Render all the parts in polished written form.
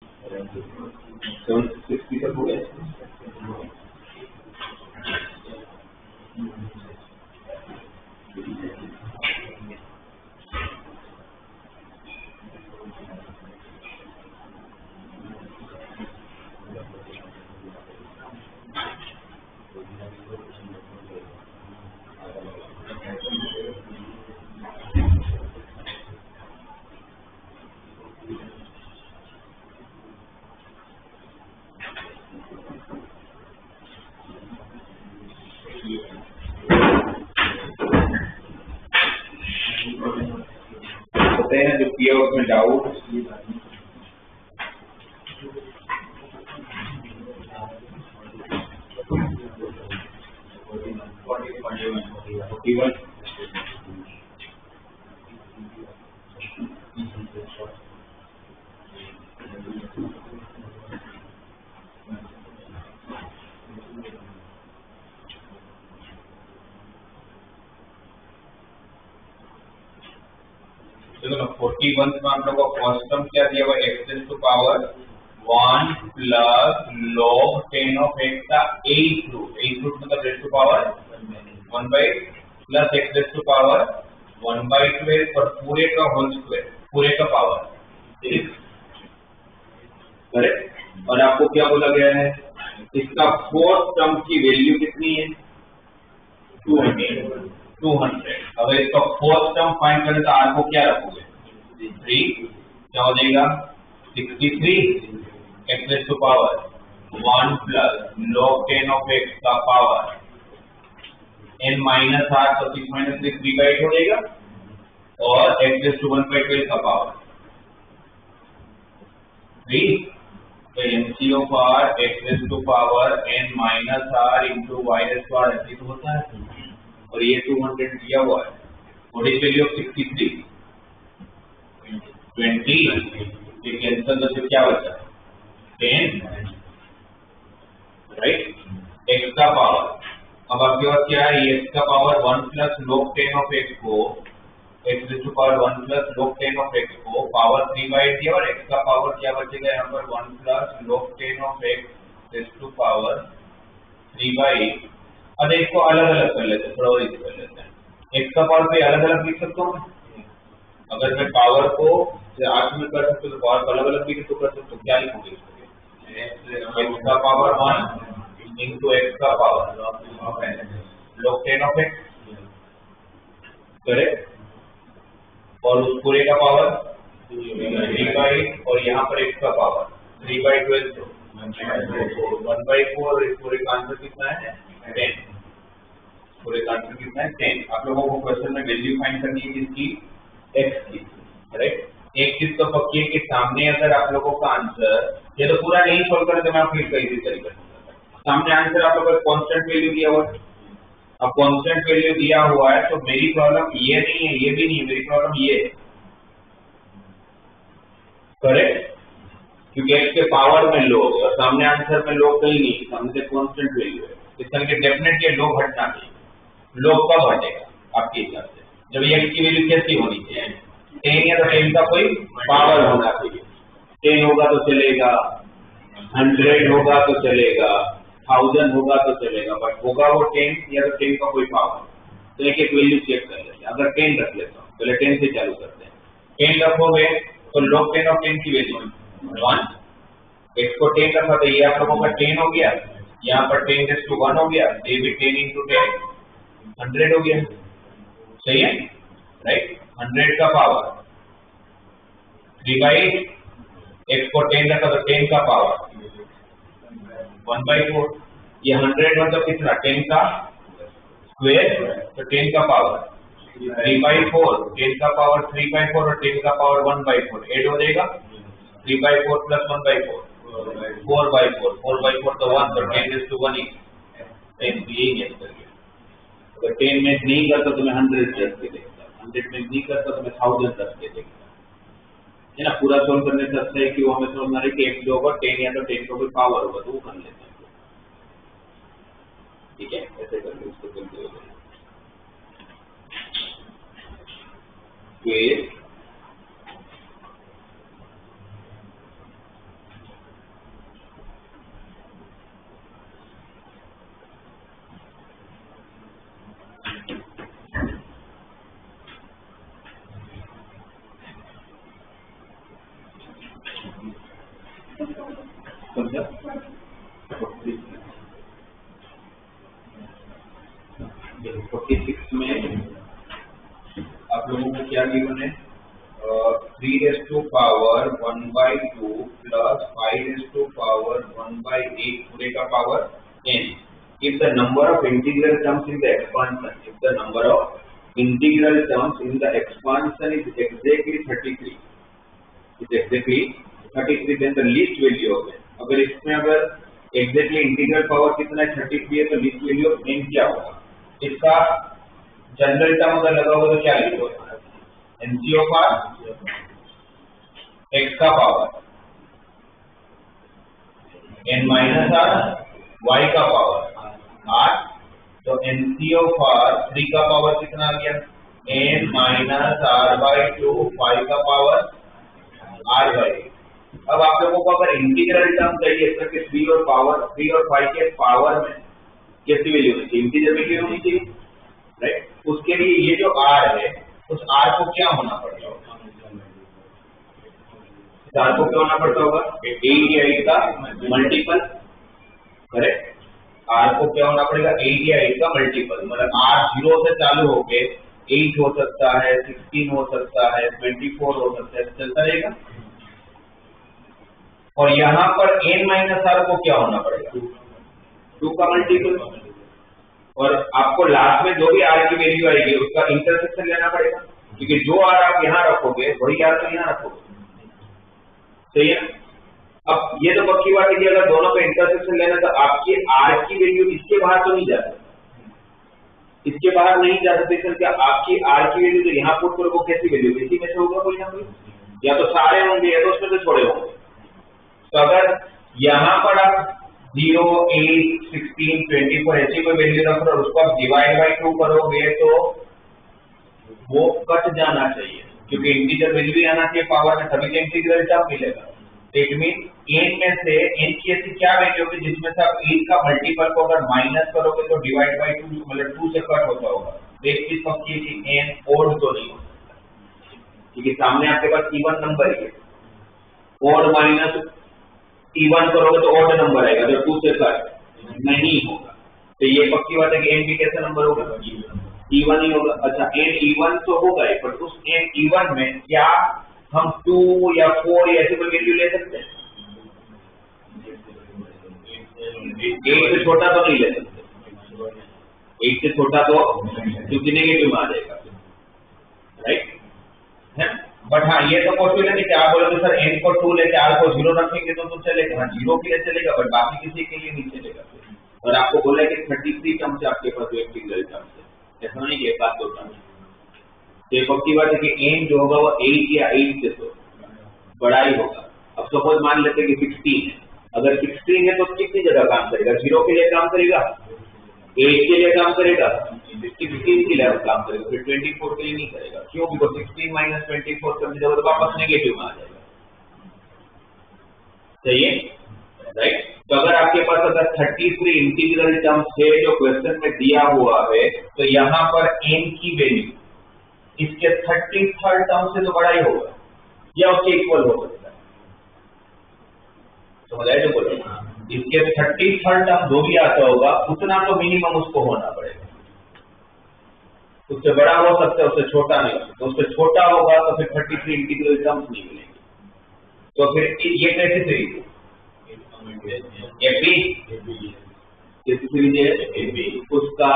760 तक हो गया। होते हैं जो किया उसमें डाउट। देखो 41 में हम लोग को फर्स्ट टर्म क्या दिया हुआ, x raise to power 1 plus log 10 of x का 8 रूट मतलब raise to power 1 by plus x raise to power 1 by 12 और पूरे का होल स्क्वायर, पूरे का पावर 6, करेक्ट। और आपको क्या बोला गया है, इसका फोर्थ टर्म की वैल्यू कितनी है, 200। अगर इसका फोर्थ टर्म फाइंड करें तो आर को क्या रखोगे, 3, क्या हो जाएगा 63 x raise to power 1 plus log 10 of x का पावर n माइनस आर, तो 6 माइनस 3 3 बाई 8 हो जाएगा, और एक्स रेज़ टू 1 बाई 12 का पावर 3। तो MC of r x raise to power n minus r into y raise to r ऐसे तो होता है, और ये 200 दिया हुआ है। What is value of 63, 20। ये कैंसिल तो क्या बचा, 10, राइट। x का पावर, अब आपके पास क्या है, x का power 1 plus log 10 of x को, x raise to power 1 plus log 10 of x को पावर 3 बाई 8 दिया, और x का पावर क्या बचेगा यहाँ पर 1 plus log 10 of x raise to power 3 by 8। अब इसको अलग अलग कर लेते हैं, थोड़ा और कर लेते हैं। x का पावर पे अलग अलग लिख सकता हूँ, अगर मैं पावर को 8 में कर सकते तो पावर को अलग अलग भी तो कर सकते, क्या लिखोगे इसको, x का पावर 1 इंटू x का power log 10 of x, correct, और उस पूरे का पावर 3 बाई 8, और यहाँ पर x का पावर 3 बाई 12, तो 1 बाई 4, इस पूरे का आंसर कितना है 10, पूरे का आंसर कितना है 10। आप लोगों को क्वेश्चन में वैल्यू फाइंड करनी है किसकी, x की, राइट। एक चीज तो पक्की है कि सामने अगर आप लोगों का आंसर, ये तो पूरा नहीं सोल्व करें तो मैं आपको इसका इजी तरीका बताऊंगा। सामने आंसर आप लोगों को कांस्टेंट वैल्यू दिया हुआ है, अब कांस्टेंट वैल्यू दिया हुआ है तो मेरी प्रॉब्लम ये नहीं है, ये भी नहीं है, मेरी प्रॉब्लम ये है, करेक्ट, क्योंकि x के पावर में लोग और सामने आंसर में लोग कहीं नहीं, सामने से कांस्टेंट वैल्यू है, इसका डेफिनेटली लोग हटना चाहिए। लोग कब हटेगा आपके हिसाब से, जब ये x की वैल्यू कैसी होनी चाहिए, 10 या तो 10 का कोई पावर होना चाहिए, 10 होगा तो चलेगा, 100 होगा तो चलेगा, 1000 होगा तो चलेगा, बट होगा वो 10 या तो 10 का कोई पावर। तो एक एक वैल्यू चेक कर लेते हैं, अगर 10 रख लेता हूँ, पहले 10 से चालू करते हैं, 10 रखोगे तो log 10 ऑफ 10 की वैल्यू 1, x को 10 रखा तो ये आप लोगों का 10 हो गया, यहाँ पर 10 रेज़ टू 1 हो गया, ये भी 10 इंटू 10 100 हो गया, सही है, राइट। 100 का पावर 3 बाई 8, x को 10 रखा तो 10 का पावर 1 बाई 4, ये 100 मतलब कितना 10 का स्क्वायर, तो 10 का पावर 3 बाई 4, 10 का पावर 3 बाई 4 और 10 का पावर 1 बाई 4, 8 हो जाएगा, 3 by 4 plus 1 by 4, 4 by 4, 4 by 4 तो 1, तो 10 रेज़ टू 1 ही 10, यही है। अगर 10 में नहीं करता तो मैं 100 रख के देखता, 100 में नहीं करता तो मैं 1000 रख के देखता, है ना। पूरा सोल्व करने से अच्छा है कि वो हमें समझ आ रही है कि x जो होगा 10 या तो 10 का कोई पावर होगा तो वो कर लेते हैं, ठीक है, ऐसे करके उसको करते हुए फिर 46 में आप लोगों को क्या गिवन है? 3 पावर 1/2 प्लस 5 पावर 1/8 पूरे का power n. If the number of integral terms in the expansion, is exactly 33, then the least value of n. अगर इसमें exactly इंटीग्रल पावर कितना है 33 है, तो लीस्ट वैल्यू ऑफ n क्या होगा? इसका जनरल टर्म अगर लगा होगा तो क्या लिखोगे? NC ऑफ r x का power n minus r y का पावर r, तो NC ऑफ r 3 का पावर कितना आ गया? n माइनस r/2 5 का पावर r/8. अब आप लोगों को अगर इंटीग्रल टर्म चाहिए इसका कि 3 और 5 के पावर में कैसी वैल्यू होनी चाहिए? इंटीजर वैल्यू होनी चाहिए, राइट? उसके लिए ये जो r है उस r को क्या होना पड़ता होगा? इस r को क्या होना पड़ता होगा? 8 या 8 का मल्टीपल, करेक्ट? r को क्या होना पड़ेगा? 8 या 8 का मल्टीपल. मतलब r 0 से चालू होके 8 हो सकता है, 16 हो सकता है, 24 हो सकता है, चलता रहेगा. और यहाँ पर n माइनस r को क्या होना पड़ेगा? 2 का मल्टीपल. और आपको लास्ट में जो भी r की वैल्यू आएगी उसका इंटरसेक्शन लेना पड़ेगा, क्योंकि जो r आप यहाँ रखोगे वही r तो यहाँ रखोगे, सही है? अब ये तो पक्की बात है कि अगर दोनों पे इंटरसेक्शन लेना तो आपकी r की वैल्यू इसके बाहर तो नहीं जा सकती, इसके बाहर नहीं जा सकती. क्या आपकी r की वैल्यू जो यहाँ पुट करोगे कैसी वैल्यू? इसी में से होगा कोई ना कोई, या तो सारे होंगे या तो उसमें से छोड़े होंगे. तो अगर यहाँ पर आप 0, 8, 16, 24 ऐसी कोई वैल्यू रख रहे हो और उसको आप डिवाइड बाय 2 करोगे तो वो कट जाना चाहिए, क्योंकि इंटीजर वैल्यू भी आना चाहिए पावर में, तभी तो इंटीग्रल टर्म मिलेगा. इट मीन n में से n की ऐसी क्या वैल्यू होगी जिसमें से आप 8 का मल्टीपल को अगर माइनस करोगे तो डिवाइड बाय 2 मतलब 2 से कट होता होगा. एक चीज पक्की है कि n ओड तो नहीं हो सकता, क्योंकि सामने आपके पास इवन नंबर ही है. ओड माइनस इवन करोगे तो ऑड नंबर आएगा, जो 2 से कट नहीं होगा. तो ये पक्की बात है कि n भी कैसा नंबर होगा? इवन ही होगा. अच्छा, n इवन तो होगा ही, पर उस n इवन में क्या हम 2 या 4 या ऐसी कोई वैल्यू ले सकते हैं? 8 से छोटा तो नहीं ले सकते. 8 से छोटा तो क्योंकि नेगेटिव में आ जाएगा, राइट है. बट हाँ, ये तो पॉसिबल है कि आप बोलोगे सर n को 2 लेके r को 0 रखेंगे तो चलेगा. हाँ, 0 के लिए चलेगा, बट बाकी किसी के लिए नहीं चलेगा. और आपको बोला कि 33 टर्म से आपके पास इंटीग्रल टर्म है, ऐसा नहीं कि एक बात 2 टर्म. तो पक्की बात है कि n जो होगा वो 8 या 8 से तो बड़ा ही होगा. अब सपोज मान लेते हैं कि 16 है. अगर 16 है तो कितनी जगह काम करेगा? 0 के लिए काम करेगा, 8 के लिए काम करेगा, 16 के लिए काम करेगा, फिर 24 के लिए नहीं करेगा. क्यों? बिकॉज 16 माइनस 24 करने जब तो वापस नेगेटिव में आ जाएगा, सही है, राइट? तो अगर आपके पास अगर 33 इंटीग्रल टर्म्स है जो क्वेश्चन में दिया हुआ है, तो यहाँ पर n की वैल्यू इसके 33rd टर्म से तो बड़ा ही होगा या उसके इक्वल हो सकता है. समझ आए जो बोलो? इसके 33rd टर्म जो भी आता होगा उतना तो मिनिमम उसको होना पड़ेगा. उससे बड़ा हो सकता है, उससे छोटा नहीं हो सकता. उससे छोटा होगा तो फिर 33 इंटीग्रल टर्म्स नहीं मिलेंगे. तो फिर ये कैसे सीरीज है? कैसी सीरीज है? उसका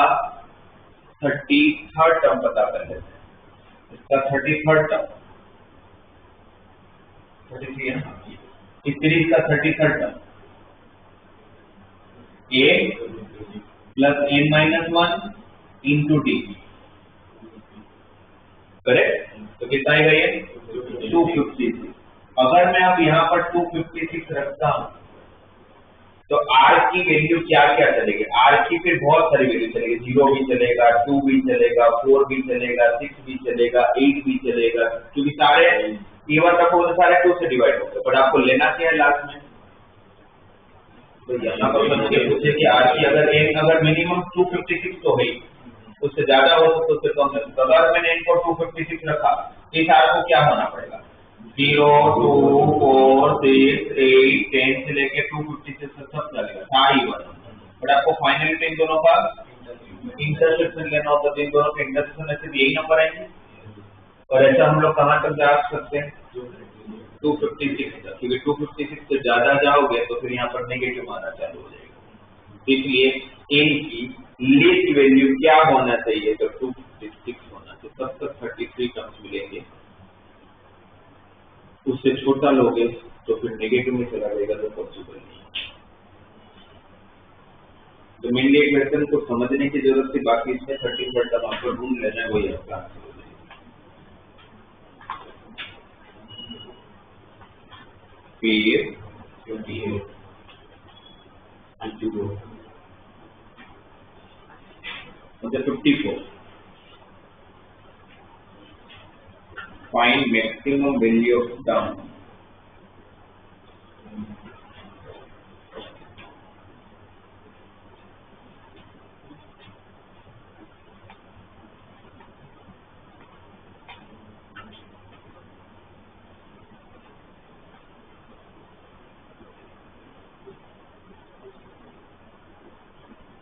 33rd टर्म पता कर लेते हैं. इसका 33rd टर्म 33 है ना. इस सीरीज का 33rd term a plus n minus 1 into D, correct? तो कितना आएगा ये? 256. अगर मैं अब यहाँ पर 256 रखता हूं तो r की वैल्यू क्या क्या चलेगी? r की फिर बहुत सारी वैल्यू चलेगी. 0 भी चलेगा, 2 भी चलेगा, 4 भी चलेगा, 6 भी चलेगा, 8 भी चलेगा, क्योंकि सारे इवन रखोगे तो सारे 2 से डिवाइड होंगे. बट आपको लेना क्या है लास्ट में? तो यहाँ पर पूछे कि r की अगर मिनिमम 256 तो है, उससे ज्यादा हो तो उससे कम है. तो अगर मैंने इनको 256 रखा, इस r को क्या होना पड़ेगा? 0, 2, 4, 6, 8, 10 से लेके 256 तक सब चलेगा, था ही वन। बट आपको फाइनली इन दोनों का इंटरसेक्शन लेना होता है, इन दोनों के इंटरसेक्शन में सिर्फ यही नंबर आएंगे। और ऐसा हम लोग कहाँ तक जा सकते हैं? 256 तक, क्योंकि 256 से ज्यादा जाओगे तो फिर यहाँ पर नेगेटिव आना चालू हो जाएगा। इसलिए n की लीस्ट वैल्यू क्या होना चाहिए? तो 256 होना चाहिए, तब तक 33 टर्म्स मिलेंगे। उससे छोटा लोगे तो फिर नेगेटिव में चला जाएगा, तो पॉसिबल नहीं। तो मेनली एक क्वेश्चन को समझने की जरूरत थी, बाकी इसमें 13 टर्म आपको ढूंढ लेना है, वही आपका आंसर हो जाएगा। फिर 28 मतलब 54, find maximum value of term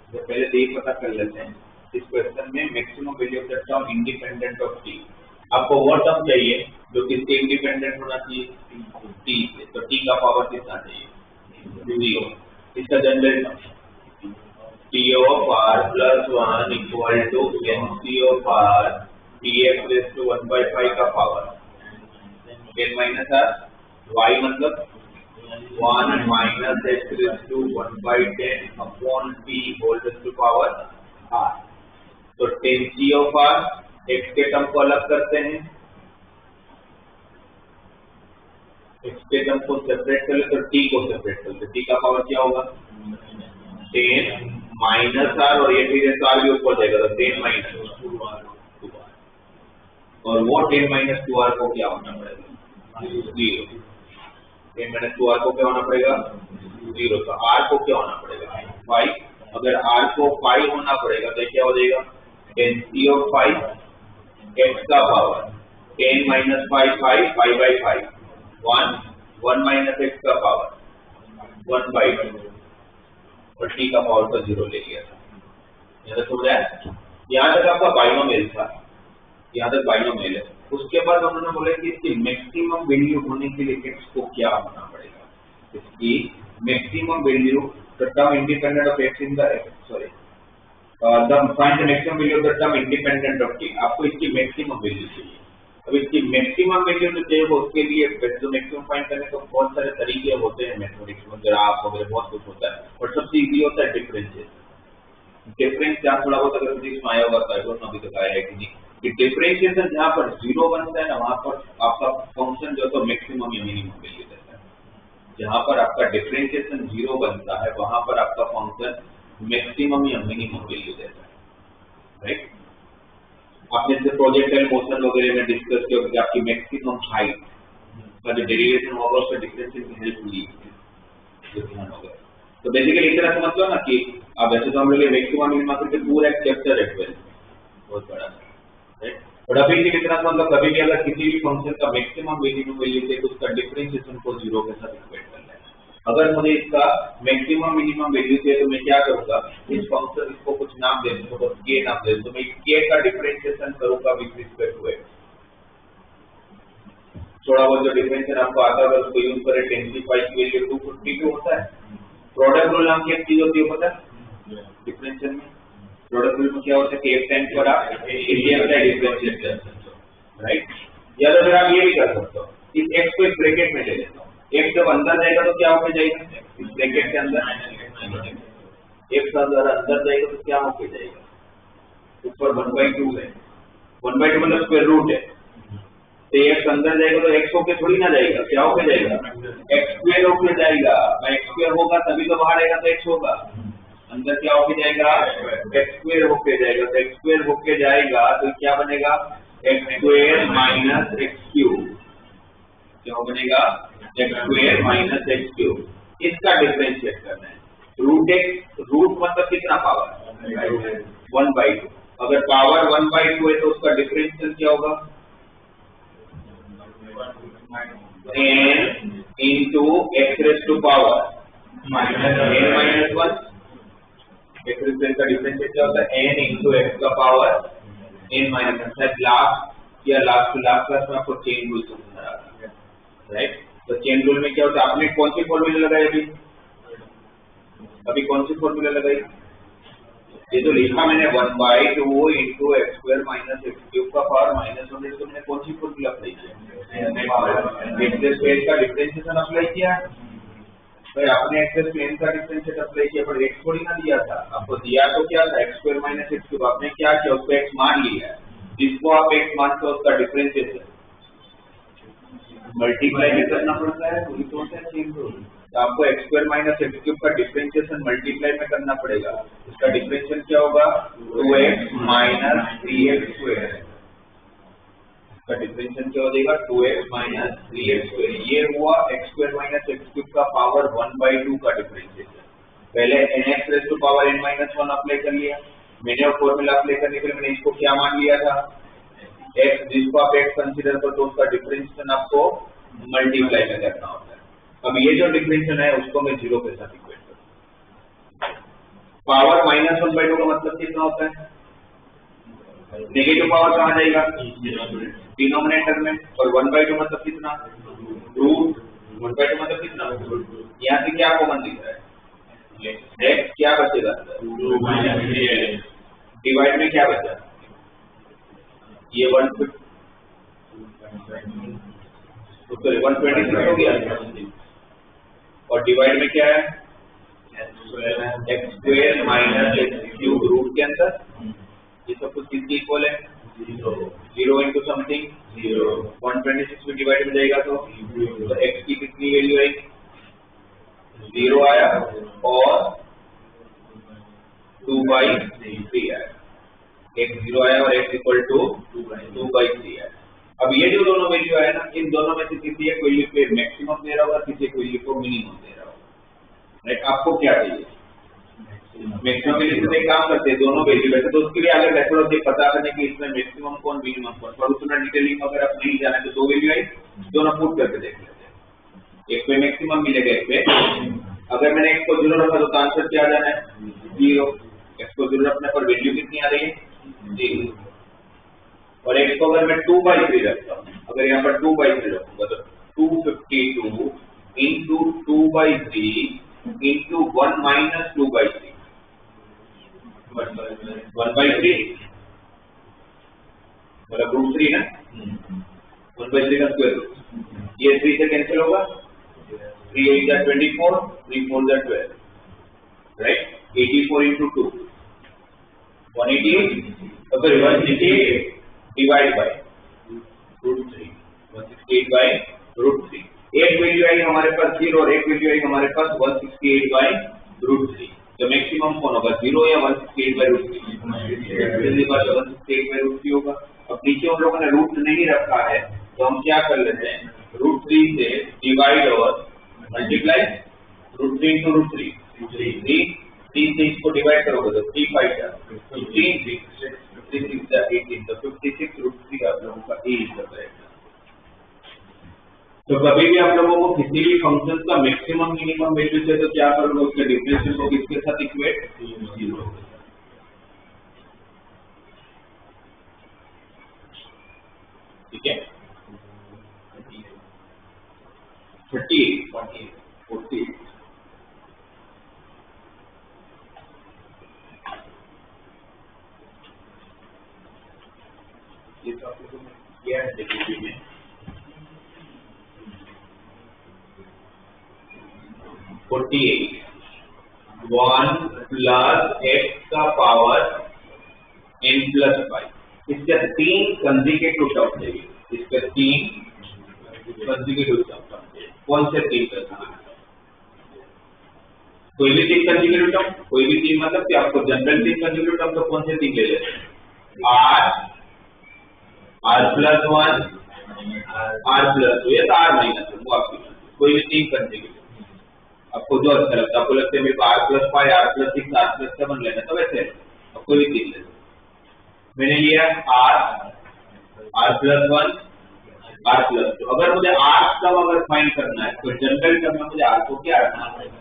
तो पहले तो ये पता कर लेते हैं इस क्वेश्चन में maximum value of the term independent of T. आपको वो टर्म चाहिए जो किससे इंडिपेंडेंट होना चाहिए? टी से। तो टी का पावर कितना चाहिए? 0। इसका general term t of r plus 1 equal to n C of r t x raise to 1/5 का power n minus r, y मतलब 1 minus x raised to 1/10 upon t whole raised to power r। तो 10c of r x के term को अलग करते हैं, x के term को सेपरेट कर ले तो t को सेपरेट कर ले, t का पावर क्या होगा? 10 माइनस r, और ये फिर r भी ऊपर जाएगा तो 10 माइनस 2r, और वो 10 माइनस 2r को क्या होना पड़ेगा? 0। 10 माइनस 2r को क्या होना पड़ेगा? 0। तो r को क्या होना पड़ेगा? 5। अगर r को 5 होना पड़ेगा तो क्या हो जाएगा? 10c of 5 x का पावर 10 माइनस 5 5 5/5 1 माइनस x का पावर 1/2, और t का पावर तो 0 ले लिया था। यहाँ तक समझ आया? यहाँ तक आपका बाइनोमियल था, यहाँ तक बाइनोमियल है। उसके बाद उन्होंने बोला कि इसकी मैक्सिमम वैल्यू होने के लिए x को क्या होना पड़ेगा? इसकी maximum value the term independent of x in the the find the maximum value of the term independent of t। आपको इसकी मैक्सिमम वैल्यू चाहिए। अब इसकी मैक्सिमम वैल्यू जो चाहिए वो उसके लिए जो मैक्सिमम फाइंड करने को बहुत सारे तरीके होते हैं, मैथमेटिक्स में ग्राफ वगैरह बहुत कुछ होता है, और सबसे इजी होता है डिफरेंशिएशन। डिफरेंस जहाँ थोड़ा बहुत अगर फिजिक्स में आया होगा तो आई डोंट नो अभी तक आया है कि नहीं, कि डिफरेंशिएशन जहाँ पर 0 बनता है ना, वहां पर आपका फंक्शन जो तो मैक्सिमम या मिनिमम वैल्यू देता है। जहाँ पर आपका डिफरेंशिएशन 0 बनता है वहां पर आपका फंक्शन मैक्सिमम या मिनिमम वैल्यू देता है, राइट? आपने जैसे प्रोजेक्टाइल मोशन वगैरह में डिस्कस किया कि आपकी मैक्सिमम हाइट का जो डेरिवेशन होगा उसका डिफरेंशिएशन की हेल्प ली होगा। तो बेसिकली इस तरह समझ लो ना कि अब वैसे तो हम लोग मैक्सिमम मिनिमम करके पूरा एक चैप्टर है 12 बहुत बड़ा, राइट? और अभी की तरह मतलब कभी भी अगर किसी भी फंक्शन का मैक्सिमम मिनिमम वैल्यू से तो उसका डिफरेंशिएशन को 0 के साथ इक्वेट कर लेना। अगर मुझे इसका मैक्सिमम मिनिमम वैल्यू चाहिए तो मैं क्या करूंगा? इस फंक्शन इसको कुछ नाम दे दूंगा, तो k नाम दे दूं, तो मैं k का डिफरेंशिएशन करूंगा विद रिस्पेक्ट टू x। थोड़ा बहुत जो डिफरेंशिएशन आपको आता है उसको यूज करें, 10c5 की वैल्यू 252 होता है। प्रोडक्ट रूल नाम की एक चीज होती है, पता है डिफरेंशिएशन में? प्रोडक्ट रूल में क्या होता है कि एक टाइम पर आप एरिया का डिफरेंशिएट कर सकते हो, राइट? या तो फिर आप ये भी कर सकते हो, इस x को एक ब्रैकेट में ले लेता हूं, x जब अंदर जाएगा तो क्या होके जाएगा? इस ब्रैकेट के अंदर x अंदर जाएगा तो क्या होके जाएगा? ऊपर 1/2 है, 1/2 मतलब स्क्वायर रूट है, तो x अंदर जाएगा तो x होके थोड़ी ना जाएगा, क्या होके जाएगा? x स्क्वायर होके जाएगा। x स्क्वायर होगा तभी तो बाहर आएगा तो x होगा, अंदर क्या होके जाएगा? x स्क्वायर होके जाएगा। तो x स्क्वायर होके जाएगा तो क्या बनेगा? x square minus x cube. क्या बनेगा? x square minus x cube. इसका डिफरेंशिएट करना है। रूट x, रूट मतलब कितना पावर? 1/2। अगर पावर 1/2 है तो उसका डिफरेंशियल क्या होगा? x raise to power n minus 1, x raise का डिफरेंशियल क्या होता है n इंटू x का पावर n माइनस 1। शायद लास्ट क्लास में आपको चेन रूल समझ आ रहा है, राइट। तो चेन रूल में क्या होता है, आपने कौन सी फॉर्मूला लगाई अभी कौन सी फॉर्मूला लगाई? ये जो लिखा मैंने 1/2 into x square minus x cube का पावर माइनस 1, इसको मैंने कौन सी फॉर्मूला अप्लाई किया? एक्स स्क्वायर का डिफरेंशिएशन अप्लाई किया भाई, आपने एक्स प्लेन का डिफरेंशिएशन अप्लाई किया, पर एक्स थोड़ी ना दिया था आपको। दिया तो क्या था x square minus x cube, आपने क्या किया उसको एक्स मान लिया, जिसको आप एक्स मानते हो उसका डिफरेंशिएशन मल्टीप्लाई में करना पड़ता है, वही तो होता है चेन रूल। तो आपको x square minus x cube का डिफरेंशिएशन मल्टीप्लाई में करना पड़ेगा। इसका डिफरेंशिएशन क्या होगा 2x माइनस 3x स्क्वायर, इसका डिफरेंशिएशन क्या हो जाएगा 2x माइनस 3x स्क्वायर। ये हुआ x square minus x cube का पावर 1/2 का डिफरेंशिएशन। पहले nx raise to power n minus 1 apply कर लिया मैंने, और फॉर्मूला अप्लाई करने के लिए मैंने इसको क्या मान लिया था x, जिसको आप x कंसीडर करते हो उसका डिफरेंशिएशन आपको मल्टीप्लाई में करना होता है। अब ये जो डिफरेंशिएशन है उसको मैं 0 के साथ इक्वेट करता हूं। पावर माइनस 1/2 का मतलब कितना होता है? नेगेटिव पावर कहां जाएगा? डिनोमिनेटर में। और 1/2 मतलब कितना? रूट। 1/2 मतलब कितना? यहाँ से क्या कॉमन दिख रहा है? x क्या बचेगा? डिवाइड में क्या बचा? ये 126 हो गया, और डिवाइड में क्या है x square minus x cube root के अंदर। ये सब कुछ किसके इक्वल है? 0 इंटू समथिंग 0। 126 में डिवाइड में जाएगा तो x की कितनी वैल्यू आएगी? 0 आया और 2/3 आया। x 0 आया और x इक्वल टू 2/3 आया। अब ये जो दोनों वैल्यू है ना, इन दोनों में से किसी एक वैल्यू पे मैक्सिमम दे रहा होगा, किसी एक वैल्यू को मिनिमम दे रहा होगा, राइट। आपको क्या चाहिए? मैक्सिमम के लिए एक काम करते हैं, दोनों वैल्यू है तो उसके लिए अलग मेथड होती है पता करने की इसमें मैक्सिमम कौन मिनिमम कौन, पर उतना डिटेलिंग अगर आप नहीं जाने तो दो वैल्यू आई दोनों पुट करके देख लेते हैं। एक पे मैक्सिमम मिलेगा, एक पे अगर मैंने x को 0 रखा तो आंसर क्या आ जाना है 0। x को 0 रखने पर वैल्यू कितनी आ रही है 0। और x को अगर मैं 2/3 रखता हूँ, अगर यहाँ पर 2/3 रखूंगा तो 252 इंटू 2/3 इंटू 1 माइनस 2/3 1/3 मतलब रूट 3 ना, 1/3 का स्क्वायर रूट। ये 3 से कैंसिल होगा, 3 8 जा 24, 3 4 जा 12, राइट। 84 इंटू 2 188, तो फिर 168 divide by root 3, 168 by root 3। एक वैल्यू आई हमारे पास 0 और एक वैल्यू आई हमारे पास 168 बाय रूट 3। तो मैक्सिमम कौन होगा 0 या 168 बाय रूट 3? जल्दी बात 168 बाय रूट 3 होगा। अब नीचे उन लोगों ने रूट नहीं रखा है तो हम क्या कर लेते हैं, रूट 3 से डिवाइड और मल्टीप्लाई, रूट 3 इंटू रूट 3, 3 से इसको डिवाइड करोगे तो 3 5 जा 3 6 56 18, तो 56 रूट 3 आप लोगों का ए इज द करेक्ट। तो कभी भी आप लोगों को किसी भी फंक्शन का मैक्सिमम मिनिमम वैल्यू चाहिए तो क्या करोगे, उसके डिफरेंशियल को किसके साथ इक्वेट 0। ठीक है 38 48 ये तो आपको किया है देखिए में 48 1 प्लस x का पावर n प्लस 5, इसके 3 कंसेक्यूटिव टर्म चाहिए, इसके 3 कंसेक्यूटिव टर्म चाहिए। कौन से 3 करना है? कोई भी 3 कंसेक्यूटिव टर्म, कोई भी 3 मतलब कि आपको जनरल 3 कंसेक्यूटिव टर्म तो कौन से 3 ले लेते हैं? r प्लस 1 r प्लस 2 या r माइनस 1, वो आपकी कोई भी 3 कंसेक्यूटिव आपको जो अच्छा लगता है। आपको लगता है मेरे को r plus 5 r plus 6 r plus 7 लेना, तो वैसे आप कोई भी 3 ले लो। मैंने लिया r plus 1 R plus two. अगर मुझे R सम अगर फाइंड करना है तो जनरल टर्म में मुझे R को क्या रखना पड़ेगा,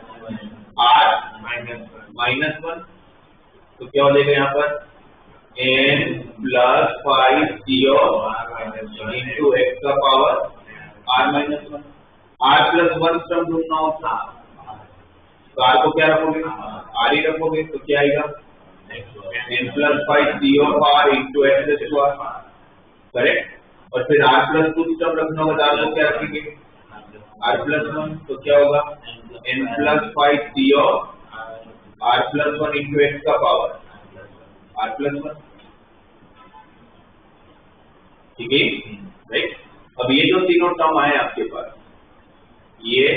R माइनस वन। तो क्या हो जाएगा यहाँ पर n plus 5 CO into x का power R minus one. R plus one term ढूंढना होता, तो R को क्या रखोगे, R ही रखोगे, तो क्या आएगा n plus 5 CO power into x square, correct. और फिर R प्लस टू टर्म रखना होगा, R को क्या रखेंगे R प्लस वन, तो क्या होगा n plus 5 CO R plus one into x का पावर R प्लस वन, ठीक है राइट। अब ये जो तीनों टर्म आए आपके पास, ये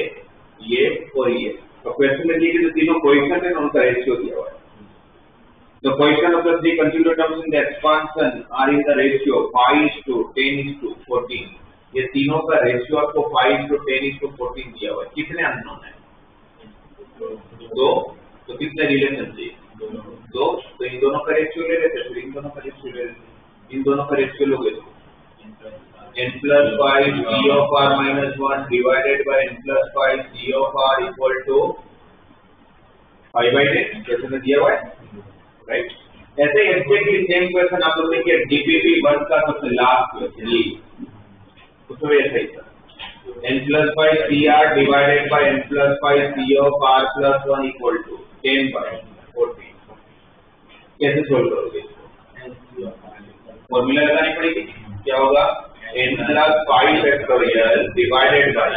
और ये, तो क्वेश्चन में देखिए जो तीनों कोएफिशिएंट है उनका रेशियो दिया हुआ है। The coefficient of the three consecutive terms in the expansion are in the ratio 5:10:14। ये तीनों का रेशियो आपको 5:10:14 दिया हुआ है। कितने अननोन है, दो, तो कितने रिलेशन चाहिए, दो। तो इन दोनों का रेशियो ले लेते, फिर इन दोनों का रेशियो ले लेते। इन दोनों का रेशियो लोगे तो n plus 5 C of r minus 1 divided by n plus 5 C of r equal to 5/10, जैसे मैं दिया हुआ है राइट। ऐसे ही एग्जैक्टली सेम क्वेश्चन आप लोग ने किया DPP 1 का सबसे लास्ट क्वेश्चन, ये उसमें ऐसा ही था, n plus 5 CR divided by n plus 5 C of r plus 1 equal to 10/14। कैसे सोल्व करोगे इसको, फॉर्मूला लगानी पड़ेगी। क्या होगा n plus 5 factorial divided by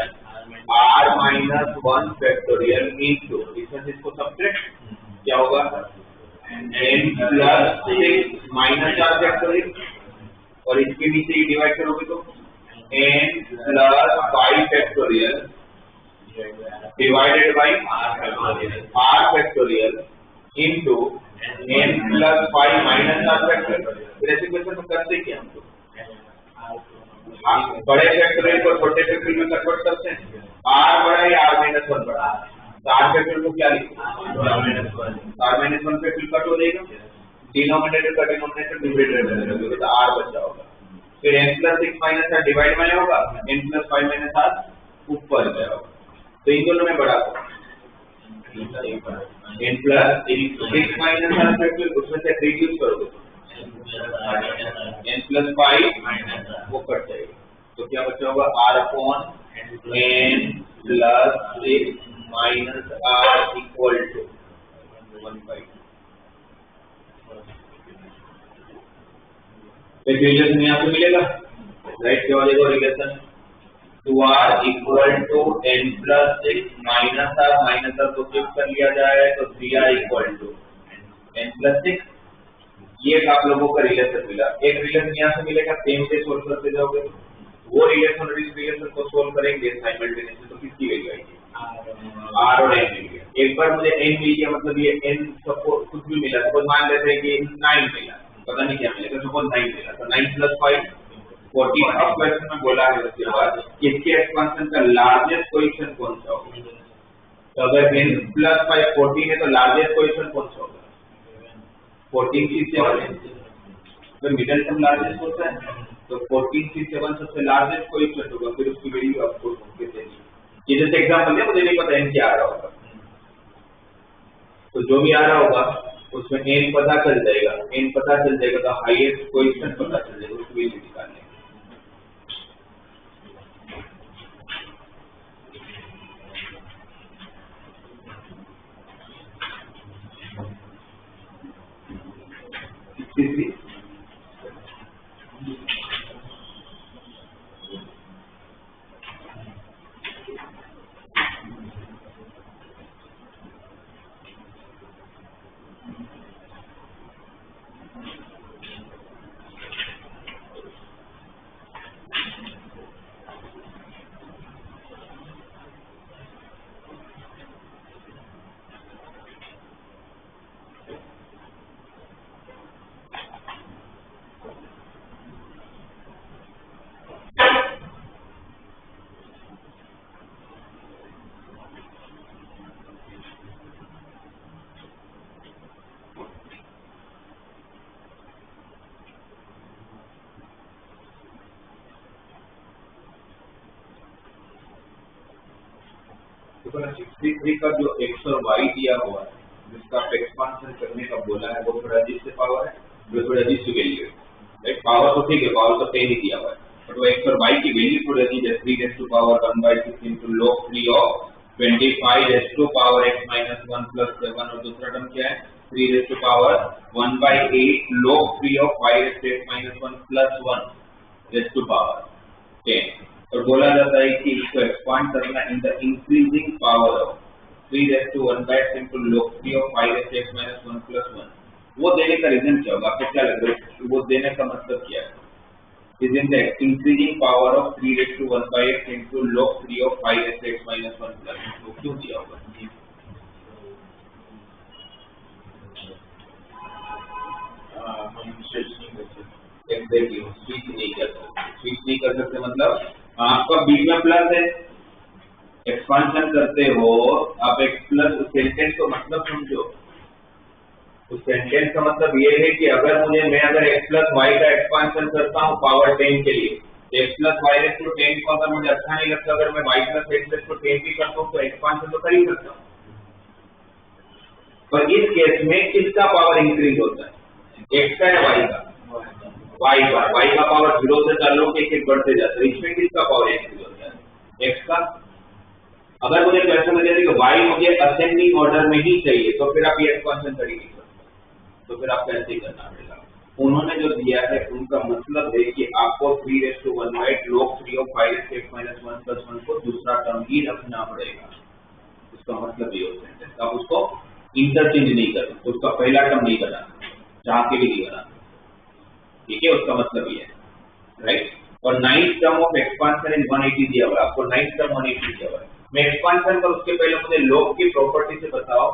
r minus 1 factorial into, इसमें इसको सब्ट्रैक्ट, क्या होगा n plus 6 minus r factorial, और इसके नीचे डिवाइड करोगे तो n plus 5 factorial divided by r factorial into n plus 5 minus r factorial। फिर ऐसे क्वेश्चन में करते क्या हम लोग, बड़े फैक्टोरियल को छोटे फैक्टोरियल में कन्वर्ट करते हैं, r बड़ा या r माइनस वन बड़ा, तो r फैक्टोरियल को क्या लिखते हैं r minus one factorial cut हो जाएगा, डिनोमिनेटर का डिनोमिनेटर न्यूमरेटर में रखोगे तो r बचा होगा। फिर n plus 6 minus r divide में होगा, n प्लस 5 माइनस r ऊपर जाएगा। तो इन दोनों में बड़ा n plus 6 minus r factorial, उसमें से रिड्यूस करोगे n प्लस 5 वो कट जाएगा, तो क्या बचा होगा r upon n plus 6 minus r equal to 1/2। एक रिलेशन यहाँ से मिलेगा राइट, क्या हो जाएगा relation 2r equal to n plus 6 minus r को शिफ्ट कर लिया जाए तो 3r equal to n plus 6। ये आप लोगों का रिलेशन मिला। एक रिलेशन यहाँ से मिलेगा, सेम से सोल्व करते जाओगे, वो रिलेशन और इस रिलेशन को सोल्व करेंगे साइमल्टेनियसली, तो किसकी वैल्यू आएगी r और n मिल गया। एक बार मुझे n मिल गया, मतलब ये n सपोज कुछ भी मिला, सपोज मान लेते हैं कि 9 मिला, पता नहीं क्या मिलेगा, सपोज 9 मिला, तो 9 प्लस 5 14। अब क्वेश्चन में बोला है उसके बाद इसके एक्सपेंशन का लार्जेस्ट कोएफिशिएंट कौन सा होगा, तो अगर n प्लस 5 14 है तो लार्जेस्ट कोएफिशिएंट कौन सा होगा 14 की 7, तो मिडिल टर्म लार्जेस्ट होता है, तो 14 की 7 सबसे लार्जेस्ट कोएफिशिएंट होगा, फिर उसकी वैल्यू आपको कैसे देनी। ये जैसे एग्जांपल है, मुझे नहीं पता n क्या आ रहा होगा, तो जो भी आ रहा होगा उसमें n पता चल जाएगा, n पता चल जाएगा तो हाईएस्ट कोएफिशिएंट पता चल जाएगा, उसकी वैल्यू निकालने। तो 63 का जो x और y दिया हुआ है, जिसका आप एक्सपांशन करने का बोला है, वो थोड़ा अजीब से पावर है, जो थोड़ा अजीब सी वैल्यू है। राइट, पावर तो ठीक है, पावर तो 10 ही दिया हुआ है, बट वो x और y की वैल्यू थोड़ी अजीब है। 3 raise to power 1/6 into log 3 of 25 raise to power x minus 1 plus 7, और दूसरा टर्म क्या है 3 raise to power 1/8 log 3 of 5 raised to x minus 1 plus 1 raise to power 10। और बोला जाता है कि इसको एक्सपांड करना in the increasing power of 3 raise to 1/6 into log 3 of 5 raised to x minus 1 plus 1। वो देने का रीजन क्या होगा, आपको क्या लग रहा है, वो देने का मतलब क्या है? Is in the increasing power of 3 raise to 1/8 into log 3 of 5 raised to x minus 1 plus 1। वो क्यों दिया होगा? एग्जैक्टली, स्विच नहीं कर सकते। स्विच नहीं कर सकते मतलब आपका बीच में प्लस है, एक्सपांशन करते हो आप एक प्लस, उस सेंटेंस को मतलब समझो। उस सेंटेंस का मतलब ये है कि अगर मैं अगर x प्लस वाई का एक्सपांशन करता हूँ पावर 10 के लिए, x plus y raise to 10 को अगर मुझे अच्छा नहीं लगता, अगर मैं y plus x raise to 10 भी करता हूँ तो एक्सपांशन तो कर ही सकता हूँ। पर इस केस में किसका पावर इंक्रीज होता है, x का या y का? y का पावर 0 से चालू के एक बढ़ते जाता है, इसमें किसका पावर इंक्रीज होता है, x का। अगर मुझे क्वेश्चन में देते कि y मुझे असेंडिंग ऑर्डर में ही चाहिए, तो फिर आप ये एक्सपांशन कर ही नहीं सकते, तो फिर आपको ऐसे ही करना पड़ेगा। उन्होंने जो दिया है उनका मतलब है कि आपको 3 raise to 1/8 log 3 of 5 raised to x minus 1 plus 1 को दूसरा टर्म ही रखना पड़ेगा। उसका मतलब ये होता है, आप उसको इंटरचेंज नहीं कर सकते, उसका पहला टर्म नहीं बनाना, जहाँ के भी नहीं बनाना, ठीक है, उसका मतलब ये है। राइट, और 9th टर्म ऑफ एक्सपांशन इन 180 दिया हुआ है, आपको 9th टर्म 180 दिया हुआ है। मैं एक्सपांशन पर उसके पहले मुझे log की प्रॉपर्टी से बताओ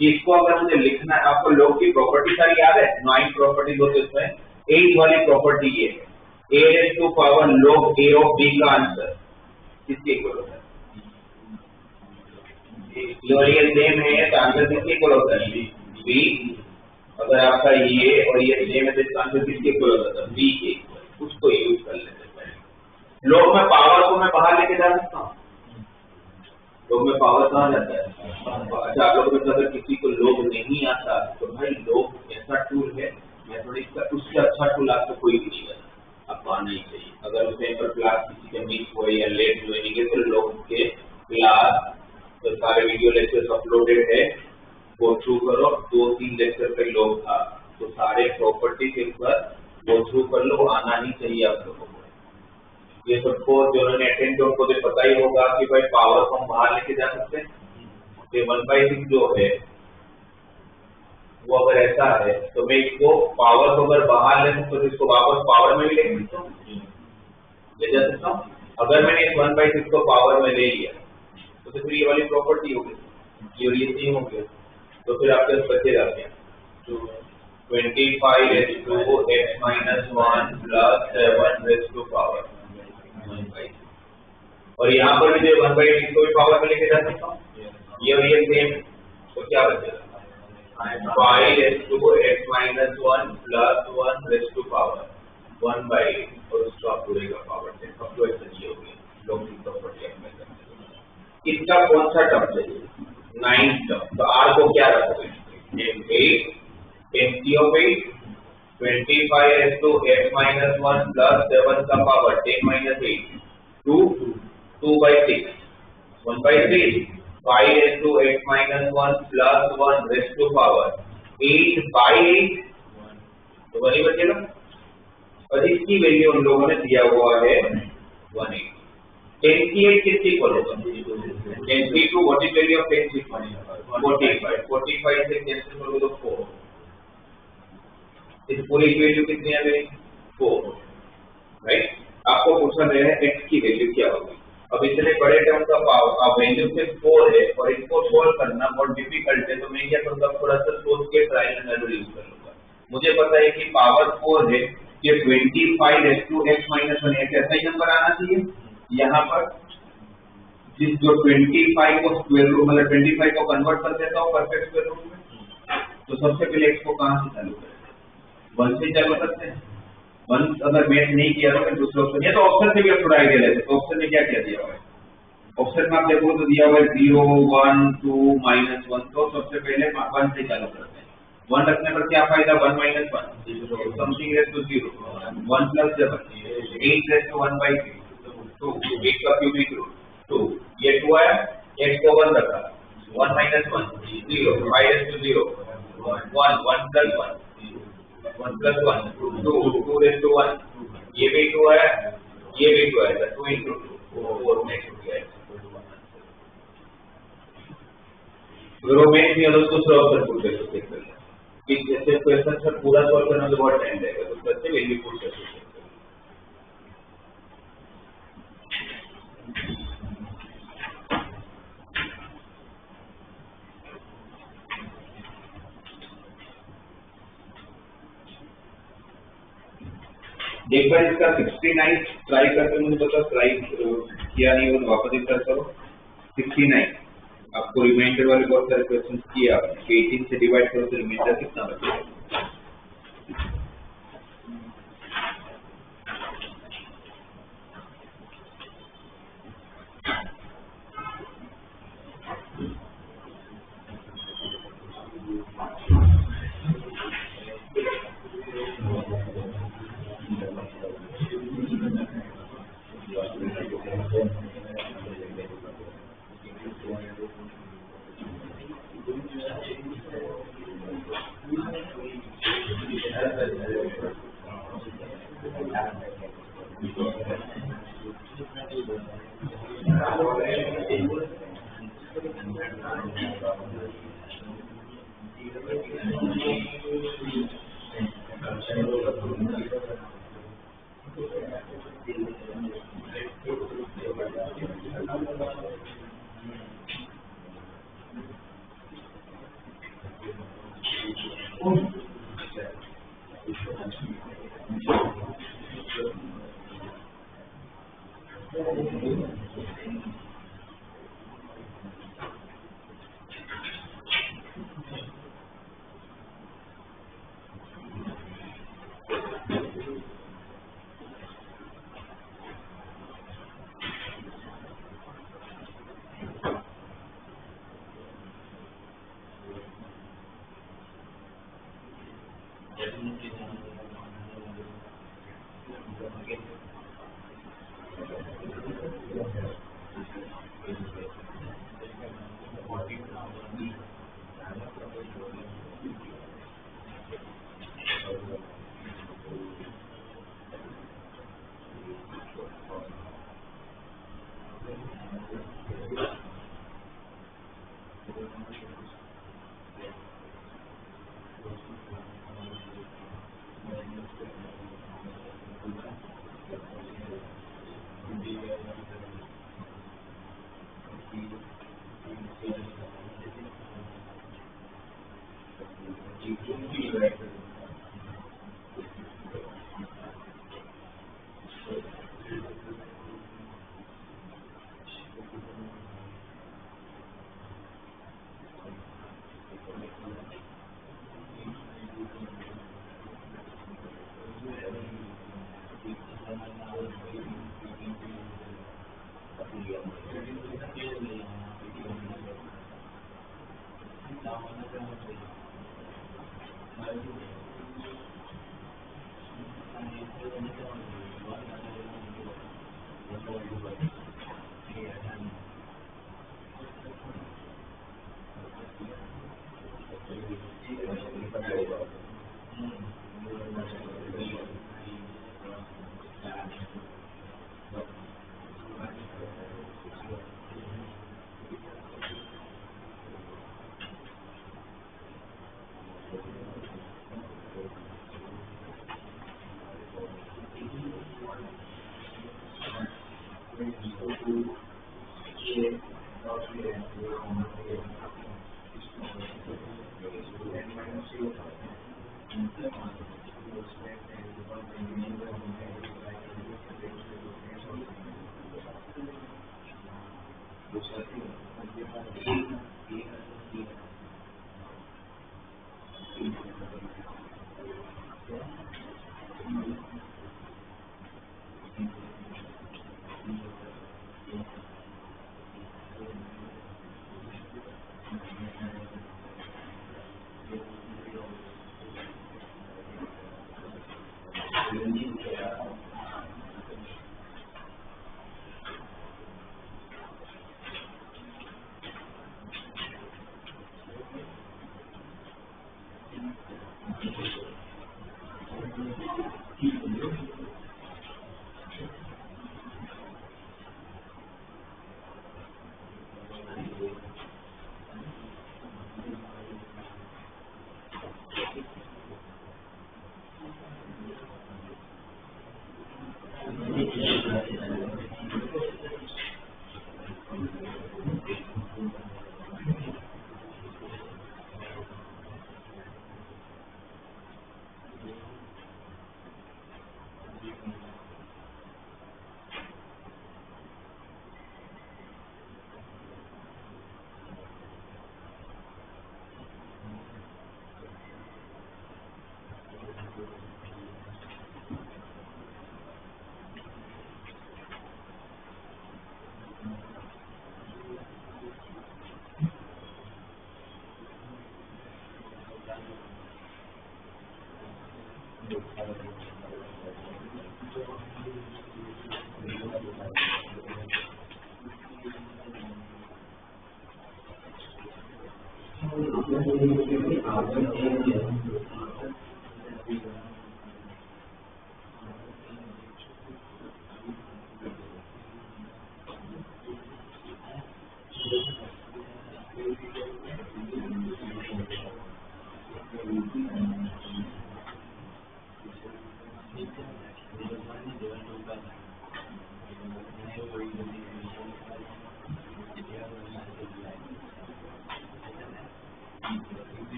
कि इसको अगर मुझे लिखना है, आपको log की प्रॉपर्टी सारी याद है, 9 प्रॉपर्टीज होते हैं उसमें। 8 वाली प्रॉपर्टी ये है, a raised to power log a of b का आंसर किसके इक्वल होता है? ये सेम है तो आंसर किसके इक्वल होता है? b। अगर आपका ये और ये सेम है तो इसका आंसर किसके इक्वल होता है? b के इक्वल। उसको यूज कर लेते हैं। log में पावर को मैं बाहर लेके जा सकता हूँ, log में पावर कहाँ जाता है? अच्छा, आप लोगों को अगर किसी को log नहीं आता तो भाई log ऐसा टूल है, मैथमेटिक्स का उससे अच्छा टूल आपको कोई भी नहीं बना, आपको आना ही चाहिए। अगर उस टाइम पर क्लास किसी के मिस हुए या लेट ज्वाइनिंग है तो log के क्लास तो सारे वीडियो लेक्चर्स अपलोडेड है, गो थ्रू करो। 2-3 लेक्चर पे log था, तो सारे प्रॉपर्टी के ऊपर गो थ्रू कर लो, आना ही चाहिए आप लोगों को। ये सबको जो उन्होंने अटेंड किया उनको तो पता ही होगा कि भाई पावर को हम बाहर लेके जा सकते हैं। ये 1/6 जो है वो अगर ऐसा है तो मैं इसको पावर को अगर बाहर ले सकता तो इसको वापस पावर में भी ले सकता हूँ, ले जा सकता हूँ। अगर मैंने इस 1/6 को पावर में ले लिया तो फिर ये वाली प्रॉपर्टी हो गई, ये सेम हो गया, तो फिर आपके पास बचेगा क्या? 25 raised to x minus 1 plus 7 raised to power 1/6। और यहाँ पर भी जो 1/6 को भी पावर में लेके जा सकता हूँ, ये और ये सेम, तो क्या बचेगा? 5 raised to x minus 1 plus 1 raised to power 1/8, और उसका पूरे का पावर 10। अब तो ऐसा नहीं हो गया, log की प्रॉपर्टी अप्लाई करते हैं। इसका कौन सा टर्म चाहिए? 9th term. तो r को क्या रखोगे? 8 10 of 8 25 raised to x minus 1 plus 7 का power 10 minus 8 2/6 1/3 5 raised to x minus 1 plus 1 raised to power 8/8, तो वही बचेगा। और इसकी वैल्यू उन लोगों ने दिया हुआ है 180। 10 की 8 किसकी इक्वल होगा? 10 की 2 व्हाट इज वैल्यू ऑफ 10 की 45 45 से कैंसिल करोगे तो 4। इस पूरी की वैल्यू कितनी आ गई? 4। राइट, आपको पूछा गया है x की वैल्यू क्या होगी। अब इतने बड़े टर्म का पावर वैल्यू से 4 है और इसको सोल्व करना बहुत डिफिकल्ट है, तो मैं क्या करूंगा, थोड़ा सा सोच के ट्रायल एंड एरर यूज कर लूंगा। मुझे पता है कि पावर 4 है, कि 25 raised to x minus 1 एक ऐसा ही नंबर आना चाहिए यहाँ पर, जिस जो 25 को स्क्वायर रूट मतलब 25 को कन्वर्ट कर देता हूँ परफेक्ट स्क्वायर रूट में। तो सबसे पहले x को कहाँ से चालू करें? 1 से चालू करते हैं। 1 अगर मैच नहीं किया तो फिर दूसरा ऑप्शन, या तो ऑप्शन से भी आप थोड़ा आइडिया लेते हैं। तो ऑप्शन में क्या दिया हुआ है? ऑप्शन में आप देखो तो दिया हुआ है 0, 1, 2, -1। तो सबसे पहले 1 से चालू करते हैं। 1 रखने पर क्या फायदा? 1 - 1 something raise to 0, 1 + 7 8 raise to 1/3 2, 8 का क्यूबिक रूट 2, ये 2 आया, x को 1 रखा, 1 - 1 0, 5 रेस टू 0 1, 1 + 1 1 + 1 2, 2 रेस टू 1, ये भी 2 आया, ये भी 2 आया, 2 × 2 4 नेक्स्ट हो गया। रोमेन भी अलग तो सॉल्व कर सकते हैं कि जैसे क्वेश्चन सर पूरा सॉल्व करने में बहुत टाइम लगेगा, तो कैसे वैल्यू पुट कर सकते हैं। एक बार इसका 69 ट्राई करके मुझे बताओ, ट्राई किया नहीं हो वापस एक बार करो। 69 आपको रिमाइंडर वाले बहुत सारे क्वेश्चन किए आपने, 18 से डिवाइड करो तो रिमाइंडर कितना बचेगा?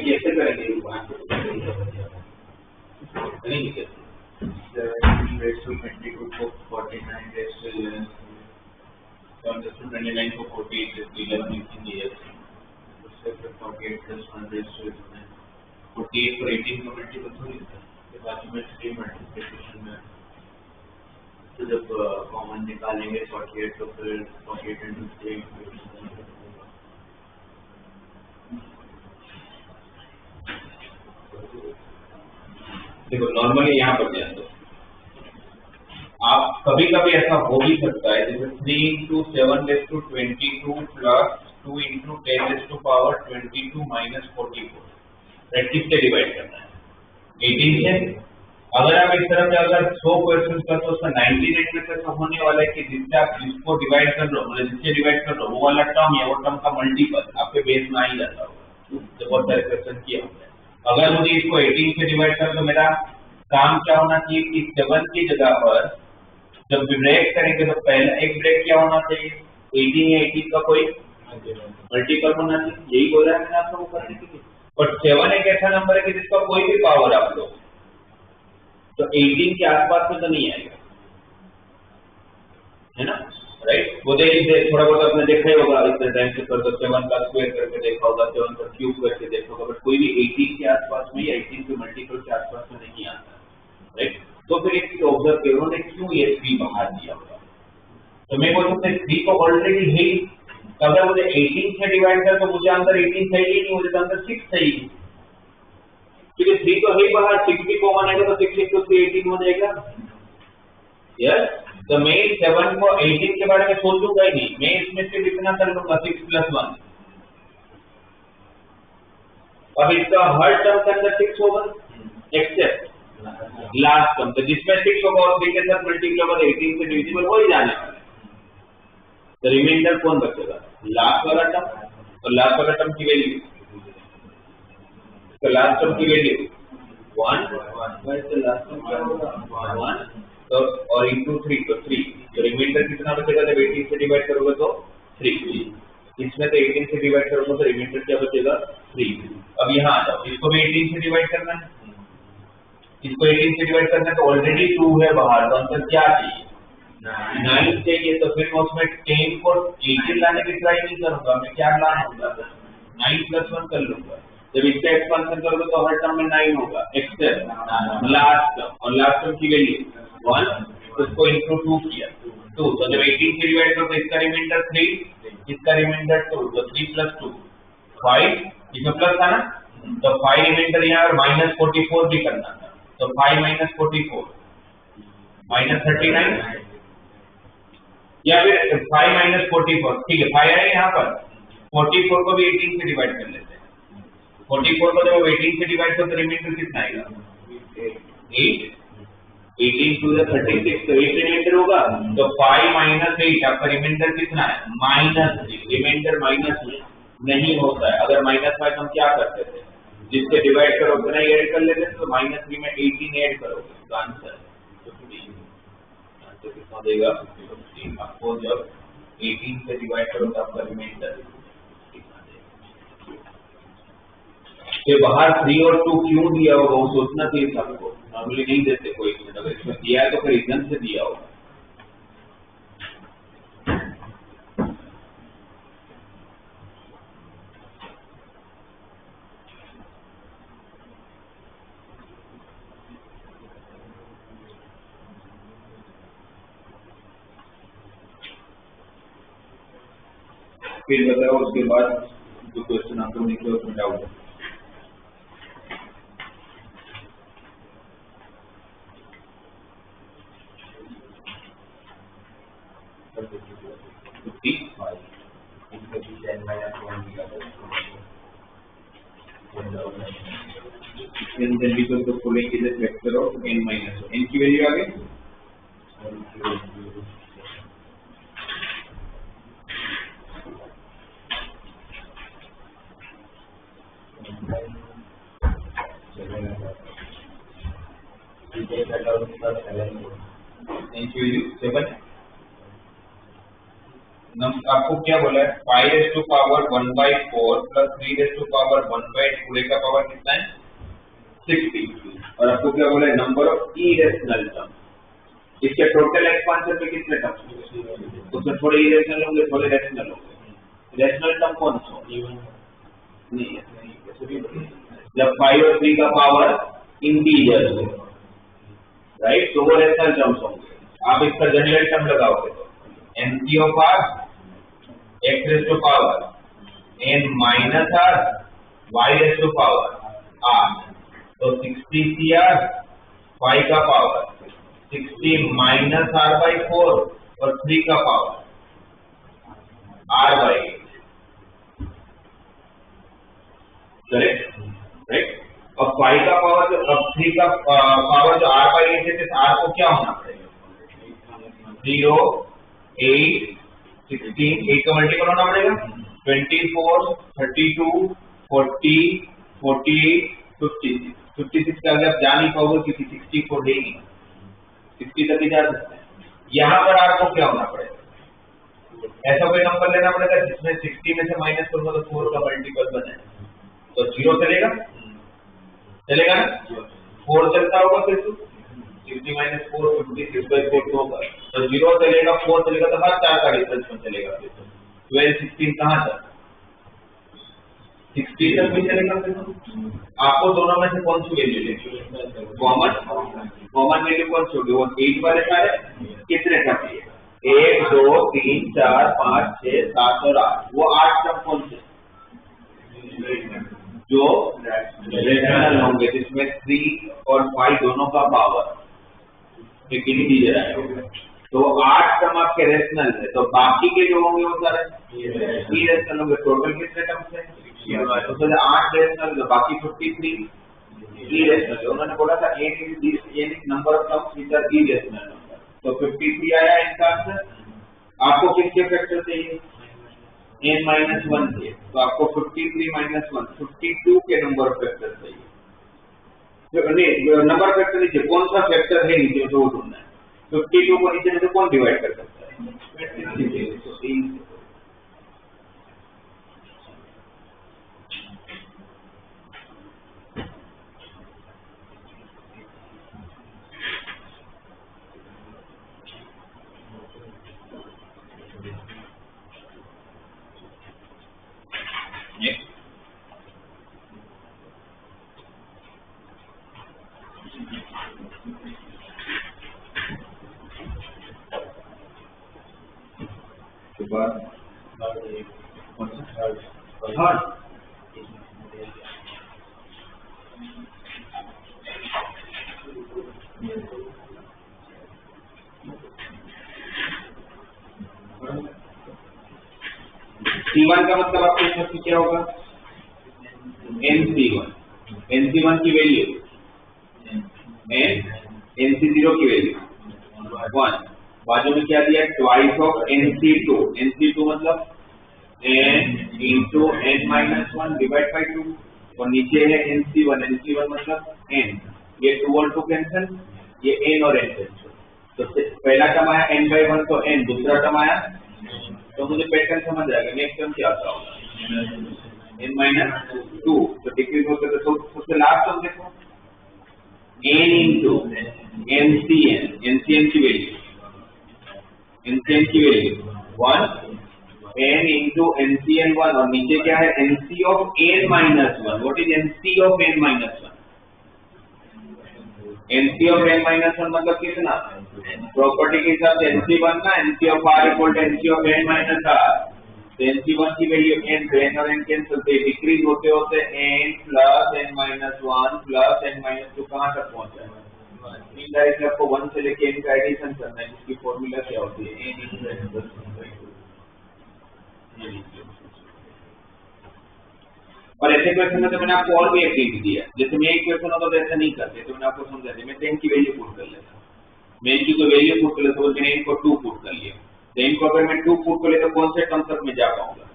कैसे करेंगे वहाँ नहीं 17 raised to 22 को 49 raised to 11 29 को 48 raised to 11 लिखेंगे उससे फिर 48 plus 1 raised to 11 48 को 18 को मल्टीपल थोड़ी होता है बाकी में स्ट्रीम मल्टीप्लिकेशन में तो जब कॉमन निकालेंगे 48 तो फिर 48 into 3 देखो नॉर्मली यहाँ पर ध्यान दो आप कभी कभी ऐसा हो भी सकता है जैसे 3 into 7 raised to 22 plus 2 into 10 raised to power 22 minus 44 right किससे डिवाइड करना है 18 से अगर आप इस तरफ अगर 100 क्वेश्चन कर तो उसका 99 में से होने वाला है कि जिससे आप जिसको डिवाइड कर रहे हो मतलब जिससे डिवाइड कर रहे हो वो वाला टर्म या वो टर्म का मल्टीपल आपके बेस में आ ही जाता होगा तो बहुत सारे क्वेश्चन किए होंगे अगर मुझे इसको 18 से डिवाइड कर तो मेरा काम क्या होना चाहिए कि 7 की जगह पर जब ब्रेक करेंगे तो पहला एक ब्रेक क्या होना चाहिए 18 या 18 का कोई मल्टीपल होना चाहिए यही बोल रहा है मैंने आप लोगों को करने के लिए बट 7 एक ऐसा नंबर है कि जिसका कोई भी पावर आप लो तो 18 के आसपास में तो नहीं आएगा है ना राइट वो देखिए थोड़ा बहुत आपने देखा ही होगा इतने टाइम से कर 7 का स्क्वायर करके देखा होगा 7 का क्यूब करके देखा होगा बट कोई भी 18 के आसपास में या 18 के मल्टीपल के आसपास में नहीं आता राइट तो फिर एक चीज ऑब्जर्व करो उन्होंने क्यों ये 3 बाहर दिया होगा तो मैं बोल सकता 3 को ऑलरेडी है अगर मुझे 18 से डिवाइड कर तो मुझे आंसर 18 चाहिए नहीं मुझे आंसर 6 चाहिए क्योंकि 3 तो है बाहर 6 भी कॉमन आएगा तो 6 into 3 18 हो जाएगा यस तो मैं 7 को 18 के बारे में सोचूंगा ही नहीं, मैं इसमें से कितना कर लूंगा 6 + 1। अब इसका हर टर्म के अंदर 6 होगा एक्सेप्ट लास्ट टर्म, तो जिसमें 6 होगा और 3 के साथ मल्टीप्लाई होगा 18 से डिविजिबल हो ही जाने वाला है। तो रिमाइंडर कौन बचेगा? लास्ट वाला टर्म। तो लास्ट वाला टर्म की वैल्यू, तो लास्ट टर्म की वैल्यू 1 तो लास्ट टर्म क्या होगा 1 तो और इंटू 3 तो 3। तो रिमाइंडर कितना बचेगा? जब 18 से डिवाइड करोगे तो 3। इसमें तो 18 से डिवाइड करोगे तो रिमाइंडर क्या बचेगा 3। अब यहाँ आ जाओ, इसको भी 18 से डिवाइड करना है, इसको 18 से डिवाइड करना है, तो ऑलरेडी 2 है बाहर, तो आंसर क्या चाहिए 9 चाहिए। तो फिर मैं उसमें 10 को 18 लाने की ट्राई नहीं करूंगा, मैं क्या लाना होगा 9 + 1 कर लूंगा। जब इसका एक्सपेंशन करोगे तो हर टर्म में 9 होगा एक्सेप्ट लास्ट टर्म, और लास्ट टर्म की वैल्यू 1, उसको इंटू 2 किया 2। तो जब 18 से डिवाइड करो तो इसका रिमाइंडर 3, इसका रिमाइंडर 2, तो 3 + 2 5, इसमें प्लस था ना, तो 5 रिमाइंडर यहाँ और -44 भी करना था, तो 5 - 44 -39, या फिर 5 - 44, ठीक है 5 है यहाँ पर, 44 को भी 18 से डिवाइड कर लेते हैं। 44 को जब 18 से डिवाइड करो तो रिमाइंडर कितना आएगा 8, 18 × 2 = 36, तो 8 रिमाइंडर होगा, तो 5 - 8 आपका रिमाइंडर कितना है -3। रिमाइंडर माइनस में नहीं होता है, अगर -5 हम क्या करते थे, जिससे डिवाइड करो उतना ही ऐड कर लेते हैं, तो -3 में 18 ऐड करोगे तो आंसर कितना देगा 15। आपको जब 18 से डिवाइड करो तो आपका रिमाइंडर कितना देगा। फिर बाहर 3 और 2 क्यों दिया होगा वो सोचना चाहिए सबको, नॉर्मली नहीं देते कोई, अगर इसमें दिया है तो फिर रीजन से दिया होगा। फिर बताओ उसके बाद जो क्वेश्चन आपको निकले उसमें डाउट है। तो खोले की वेक्टर ऑफ n - 1 n की वैल्यू आ गई, आपको क्या बोला है 5⁴ + 3⁴ पूरे का पावर कितना है 60, और आपको क्या बोला है नंबर ऑफ इरेशनल टर्म। इसके टोटल एक्सपांशन में कितने टर्म उसमें थोड़े इरेशनल होंगे थोड़े रैशनल होंगे। रैशनल टर्म कौन सा नहीं है, जब 5 और 3 का पावर इंटीजर हो, राइट, तो वो रैशनल टर्म्स होंगे। आप इसका जनरल टर्म लगाओगे तो NCR x⁴ n - r y⁴ r, तो 60CR 5 का पावर 60 - r/4 और 3 का पावर r/8, करेक्ट राइट। अब 5 का पावर जो अब 3 का पावर जो r/8 है, तो r को क्या होना पड़ेगा 0 8 16, 8 का मल्टीपल होना पड़ेगा 24 32 40 48 56। 56 के आगे आप जा नहीं पाओगे क्योंकि 64 है नहीं, 60 तक ही जा सकते हैं। यहाँ पर आपको क्या होना पड़ेगा, ऐसा कोई नंबर लेना पड़ेगा जिसमें 60 में से माइनस करोगे तो 4 का मल्टीपल बने, तो 0 चलेगा ना, 4 चलता होगा, फिर 60 - 4 56/4 होगा, तो 0 चलेगा 4 चलेगा, तो हर 4 का डिफरेंस में चलेगा। फिर 12 16 कहाँ तक 60 तक भी चलेगा। फिर आपको दोनों में से कौन सी वैल्यू लेनी है, कॉमन वैल्यू कौन सी होगी, वो 8 वाले सारे कितने का चाहिए 1 2 3 4 5 6 7 और 8, वो 8 टर्म कौन से जो रैशनल होंगे, जिसमें 3 और 5 दोनों का पावर एक इंटीजर आएगा। तो 8 टर्म आपके रेशनल है, तो बाकी के जो होंगे वो सारे इरेशनल होंगे। टोटल कितने टर्म्स है? तो 8 रेशनल, तो बाकी 53 इरेशनल। उन्होंने बोला था n number of terms which are irrational, तो 53 आया इनका आंसर। आपको किसके फैक्टर चाहिए? n-1 थे, तो आपको 53 - 1 52 के नंबर ऑफ फैक्टर चाहिए। नहीं, नंबर फैक्टर नीचे कौन सा फैक्टर है नीचे तो वो ढूंढना है। 52 को नीचे में से कौन डिवाइड कर सकता है? C1 का मतलब आपके हिसाब से क्या होगा? NC1 की वैल्यू NC0 की वैल्यू 1। बाजू में क्या दिया? ट्वाइस ऑफ NC2 मतलब n into n-1 divide by 2, और नीचे है NC1 मतलब n। ये 2 और 2 कैंसिल, ये n और n कैंसिल। तो पहला टर्म आया n/1, तो n, दूसरा टर्म आया, तो मुझे पैटर्न समझ आएगा। नेक्स्ट टर्म क्या आता होगा? n-2, तो डिक्रीज होते तो सबसे लास्ट टर्म देखो n into NCN की वैल्यू 1, n into NCN1, और नीचे क्या है? NC of n-1। What is NC of n-1? NC of n-1 मतलब कितना? प्रॉपर्टी के हिसाब से NC1 ना NC of r equal to NC of n-r। तो NC1 की वैल्यू n, तो n और n कैंसिल, तो डिक्रीज होते होते n plus n-1 plus n-2 कहाँ तक पहुंचा है? इनडायरेक्टली आपको 1 से लेके n का एडिशन करना है, जिसकी फॉर्मूला क्या होती है? n into n plus 1/2। और ऐसे क्वेश्चन में तो मैंने आपको और भी एक हिंट दिया, जैसे मैं एक क्वेश्चन होता तो ऐसा नहीं करते, तो मैंने आपको समझा दिया। मैं 10 की वैल्यू पुट कर लेता, मैं इनकी तो वैल्यू पुट कर लेता, तो मैंने इनको 2 पुट कर लिया। तो इनको अगर मैं 2 पुट कर लेता तो कौन से टर्म तक मैं जा पाऊंगा?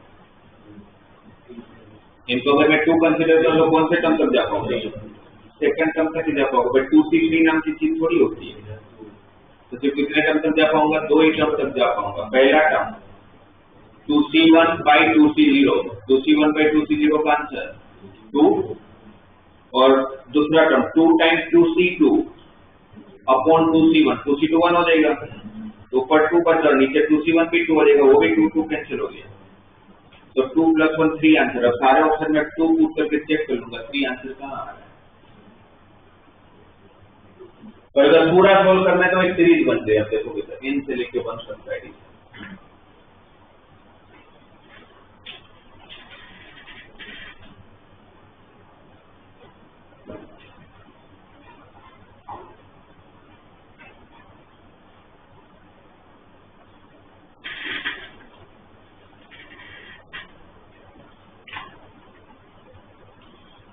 इनको अगर मैं 2 कंसीडर करूं तो कौन से टर्म तक जा पाऊंगा? सेकंड टर्म तक ही जा पाऊंगा। बट 2C3 नाम की चीज थोड़ी होती है, तो सिर्फ कितने टर्म तक जा पाऊंगा? 2 ही टर्म तक जा पाऊंगा। पहला term 2C1 by 2C0, 2C1 by 2C0 का आंसर 2, और दूसरा term 2 times 2C2 upon 2C1, 2C2 1 हो जाएगा, तो ऊपर 2 बचा, नीचे 2C1 भी 2 हो जाएगा, वो भी 2 कैंसिल हो गया, तो 2 + 1 3 आंसर। अब सारे ऑप्शन में 2 पुट करके चेक कर लूंगा 3 आंसर कहाँ आ रहा है। पर अगर पूरा सोल्व करना है तो एक सीरीज बन गई, आप देखोगे तो n से लेके 1 तक का एडिशन।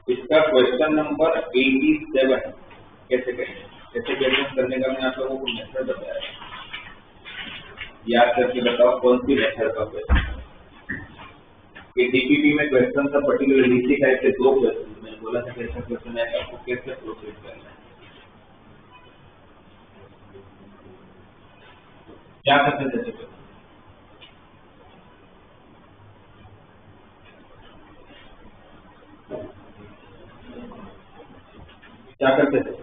इसका क्वेश्चन नंबर 87 कैसे करेंगे? कैसे क्वेश्चन करने का मैंने आप लोगों को मेथड बताया, याद करके बताओ कौन सी मेथड का क्वेश्चन। ये डीपीपी में क्वेश्चन का पर्टिकुलर नीचे का ऐसे 2 क्वेश्चन मैंने बोला था कैसा क्वेश्चन है, आपको कैसे प्रोसीड करना है, क्या करते थे? क्या करते थे?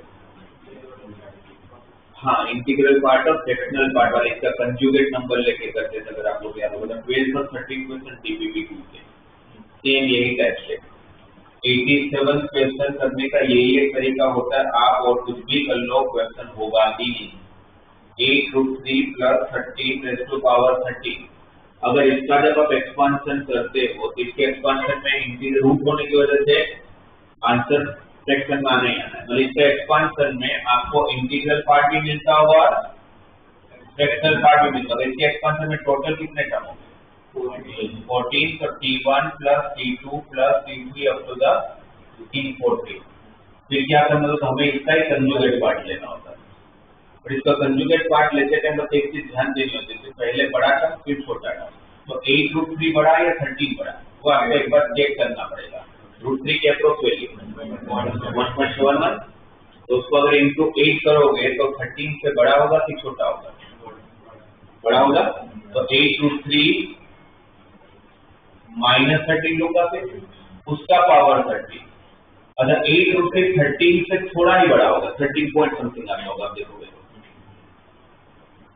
हाँ, इंटीग्रल पार्ट और फ्रैक्शनल पार्ट और इसका कंजुगेट नंबर लेके करते थे। अगर आप लोग याद होगा 12 और 13 क्वेश्चन डीपीपी के सेम यही टाइप से 87 क्वेश्चन करने का यही एक तरीका होता है। आप और कुछ भी कर लो, क्वेश्चन होगा ही नहीं। 8√3 + 13⁻30। अगर इसका जब आप एक्सपांशन करते हो तो इसके एक्सपांशन में इंटीग्रल रूट होने की वजह से आंसर फ्रैक्शन में आना ही आना है। मतलब इसके एक्सपांशन में आपको इंटीग्रल पार्ट भी मिलता होगा, फ्रैक्शनल पार्ट में मिलता है। इसके एक्सपेंशन में टोटल कितने टर्म होंगे? 14। तो T1 plus T2 plus T3 up to the T14। फिर क्या करना होता है? हमें इसका ही कंजुगेट पार्ट लेना होता है। और इसका कंजुगेट पार्ट लेते टाइम बस एक चीज ध्यान देनी होती है, पहले बड़ा टर्म फिर छोटा टर्म। तो 8√3 बड़ा या 13 बड़ा, वो आपको एक बार चेक करना पड़ेगा। √3 की अप्रोक्स वैल्यू 1.71, तो उसको अगर इंटू 8 करोगे तो 13 से बड़ा होगा कि छोटा होगा? बड़ा होगा। तो 8√3 माइनस 13 होगा, फिर उसका पावर 13। अगर 8√3 13 से थोड़ा ही बड़ा होगा, 13 पॉइंट समथिंग आने होगा, आप देखोगे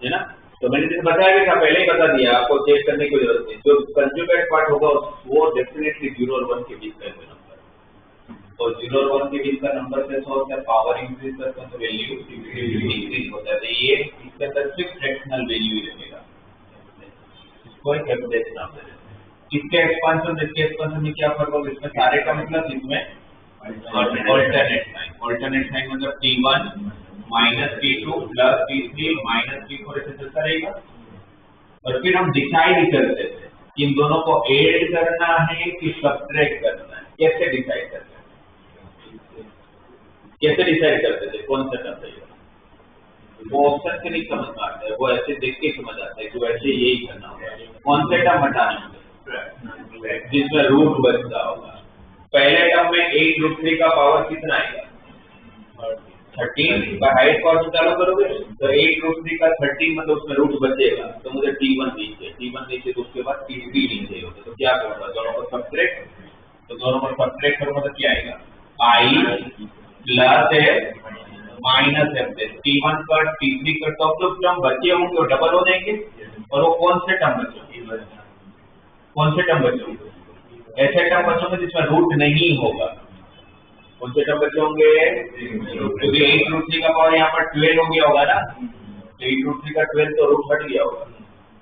है ना। तो मैंने जैसे बताया भी था, पहले ही बता दिया, आपको चेक करने की जरूरत नहीं। जो कंजुगेट पार्ट होगा वो डेफिनेटली 0 और 1 के बीच का नंबर। और 0 और 1 के बीच का नंबर कैसा होता है? पावर इंक्रीज करता है तो वैल्यू डिक्रीज होता है। तो ये इसके अंदर सिर्फ फ्रैक्शनल वैल्यू ही रहेगा, इसको एक एवरेज नाम देते हैं। इसके एक्सपेंशन में क्या फर्क होगा? इसमें सारे का मतलब इसमें ऑल्टरनेट साइन मतलब T1 minus T2 plus T3 minus T4 ऐसे चलता रहेगा। और फिर हम डिसाइड करते थे कि इन दोनों को ऐड करना है कि सब्ट्रैक्ट करना है। कैसे डिसाइड करते थे? कौन सा टर्म रहेगा? वो ऑप्शन से नहीं समझ में आता है, वो ऐसे देख के समझ आता है कि वैसे यही करना होगा। कौन से टर्म हटाने होंगे? जिसमें रूट बचता होगा। पहले टर्म में 8√3 का पावर कितना आएगा? 13। का हाइट पावर चालू करोगे तो 8√3 का 13 मतलब उसमें रूट बचेगा, तो मुझे T1 नीचे, तो उसके बाद T3 नीचे होगा। तो क्या करूंगा? दोनों को सब्ट्रैक्ट, तो दोनों को सब्ट्रैक्ट करूंगा तो क्या आएगा? I plus F minus F। T1 पर T3 पर तो टर्म बचे होंगे वो डबल हो जाएंगे। और वो कौन से टर्म बचेंगे? ऐसे टर्म बचेंगे जिसमें रूट नहीं होगा। कौन से टर्म बचे होंगे? क्योंकि 8√3 का पावर यहाँ पर 12 हो गया होगा ना, 8√3 का 12 तो रूट हट गया होगा।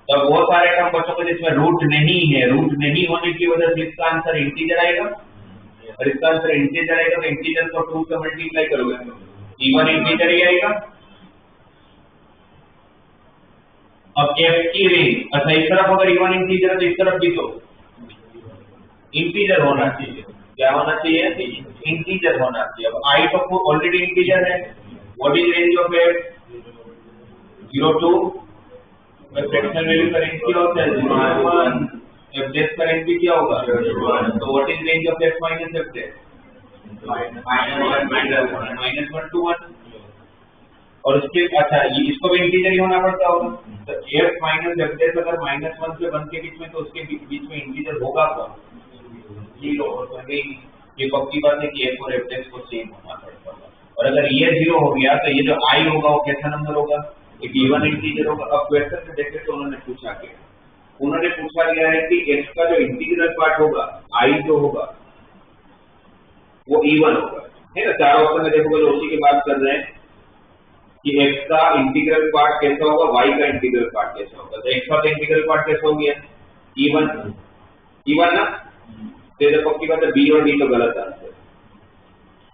तब वो सारे टर्म बचोगे जिसमें रूट नहीं है। रूट नहीं होने की वजह से इसका आंसर इंटीजर आएगा, और इसका आंसर इंटीजर आएगा तो इंटीजर को 2 से मल्टीप्लाई करोगे, T1 इंटीजर ही आएगा। अब F की रेंज, अच्छा इस तरफ अगर E1 इंटीजर है तो इस तरफ भी तो इंटीजर होना चाहिए। क्या होना चाहिए? इंटीजर होना चाहिए। अब I तो ऑलरेडी इंटीजर है। What is range of F? 0 to fractional value का रेंज क्या होता है? 0 to 1। F डेश का रेंज भी क्या होगा? 1। तो what is range of F minus F dash? -1 to 1। और उसके अच्छा इसको भी इंटीजर ही होना पड़ता होगा। तो F माइनस F डेश अगर -1 से 1 के बीच में, तो उसके बीच में इंटीजर होगा कौन? 0। तो ये पक्की बात है कि F और F डेश को सेम होना पड़ता होगा। और अगर ये 0 हो गया तो ये जो I होगा वो कैसा नंबर होगा? एक इवन इंटीजर होगा। अब क्वेश्चन में देखें तो उन्होंने पूछा गया है कि F का जो इंटीग्रल पार्ट होगा, I जो होगा वो इवन होगा, है ना। चार ऑप्शन में देखोगे तो उसी की बात कर रहे हैं कि X का इंटीग्रल पार्ट कैसा होगा, Y का इंटीग्रल पार्ट कैसा होगा। तो X का इंटीग्रल पार्ट कैसा हो गया? इवन ना। तो पक्की बात है B और D तो गलत आंसर,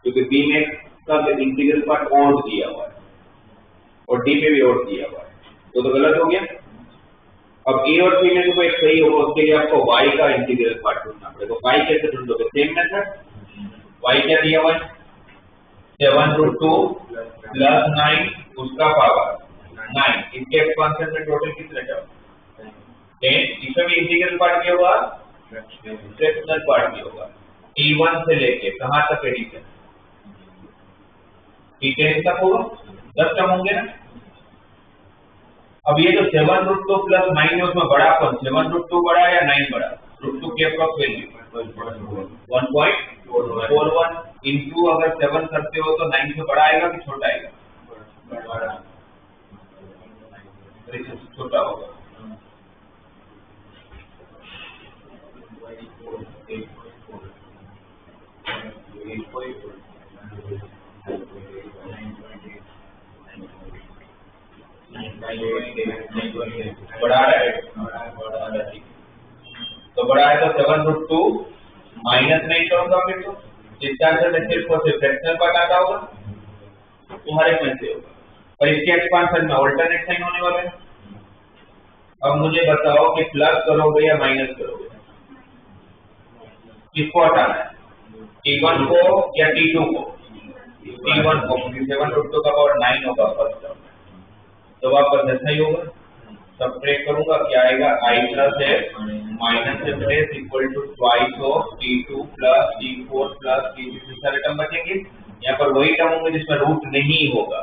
क्योंकि B में का इंटीग्रल पार्ट ओड दिया हुआ है और D में भी ओड दिया हुआ है, तो गलत हो गया। अब A और C में से कोई सही होगा, उसके लिए आपको Y का इंटीग्रल पार्ट ढूंढना पड़ेगा। तो Y कैसे ढूंढोगे? Same method. Y क्या दिया हुआ है? 7√2 प्लस 9 उसका पावर 9। इसके एक्सपेंशन में टोटल कितने टर्म? 10। इसमें भी इंटीग्रल पार्ट क्या होगा? फ्रैक्शनल पार्ट भी होगा। T1 से लेके कहां तक एडिशन? T10 तक होगा, 10 टर्म होंगे ना। अब ये जो 7√2 प्लस 9 है उसमें बड़ा कौन? 7√2 बड़ा या 9 बड़ा? √2 की अप्रॉक्स वैल्यू 1.41 इंटू अगर 7 करते हो तो 9 से बड़ा आएगा कि छोटा आएगा? छोटा होगा। बड़ा है तो बड़ा है तो 7√2 माइनस नहीं करूंगा, फिर तो इसका आंसर में सिर्फ फ्रैक्शनल पार्ट आता होगा, तुम्हारे में से होगा। और इसके एक्सपांशन में ऑल्टरनेट साइन होने वाला है, अब मुझे बताओ कि प्लस करोगे या माइनस करोगे, किसको हटाना है, T1 को या T2 को? T1 को, 7 रूट 2 का पावर 9 होगा फर्स्ट टर्म में, तो वापस ऐसा ही होगा, सब्ट्रैक्ट करूंगा क्या आएगा, I plus F minus F S equal to twice of T2 plus T4 plus T6, सारे टर्म बचेंगे। यहाँ पर वही टर्म होंगे जिसमें रूट नहीं होगा,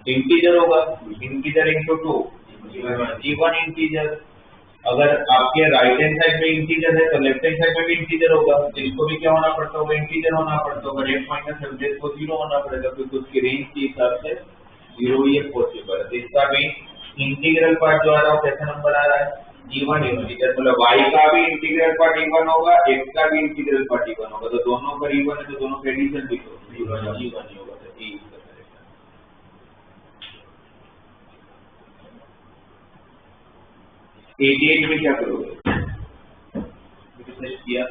इंटीजर होगा, इंटीजर इंटू 2 इवन इंटीजर। अगर आपके राइट हैंड साइड में इंटीजर है तो लेफ्ट हैंड साइड में भी इंटीजर होगा, तो इसको भी क्या होना पड़ता होगा, इंटीजर होना पड़ता होगा। एफ माइनस एफ जेड को 0 होना पड़ेगा, क्योंकि उसकी रेंज के हिसाब से 0 ही पॉसिबल है। तो इसका भी इंटीग्रल पार्ट जो आ रहा है कैसा नंबर आ रहा है, इवन इंटीजर, मतलब y का भी इंटीग्रल पार्ट इवन होगा, x का भी इंटीग्रल पार्ट इवन होगा, तो दोनों पर इवन है तो दोनों का एडिशन भी इवन ही होगा। तो ये इसका करेक्ट है। 88 में क्या करोगे, किया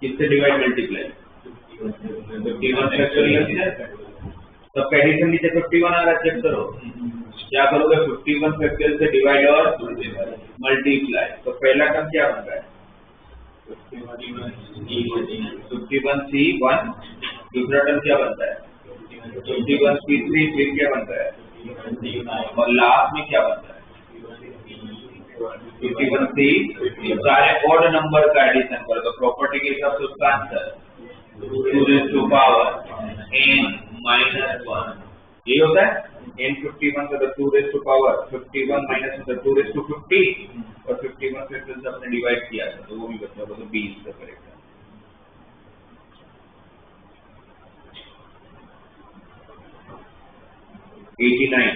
किससे डिवाइड मल्टीप्लाई, 51 फैक्टोरियल, सबका एडिशन नीचे 51 आ रहा है, चेक करो क्या करोगे, 51 फैक्टोरियल से डिवाइड और मल्टीप्लाई, तो पहला टर्म क्या बन रहा है, 51C1, दूसरा टर्म क्या बनता है 51C3, फिर क्या बनता है, और लास्ट में क्या बनता है 51C, सारे ऑड नंबर का एडिशन करो, तो प्रॉपर्टी के हिसाब से उसका आंसर 2 पावर n माइनस 1, ये होता है n 51 का, तो 2 पावर 51 माइनस 2 to 50, और 51 फैक्टोरियल से आपने डिवाइड किया था, तो वो भी बचा होगा, तो 20 का करेक्ट है। $89,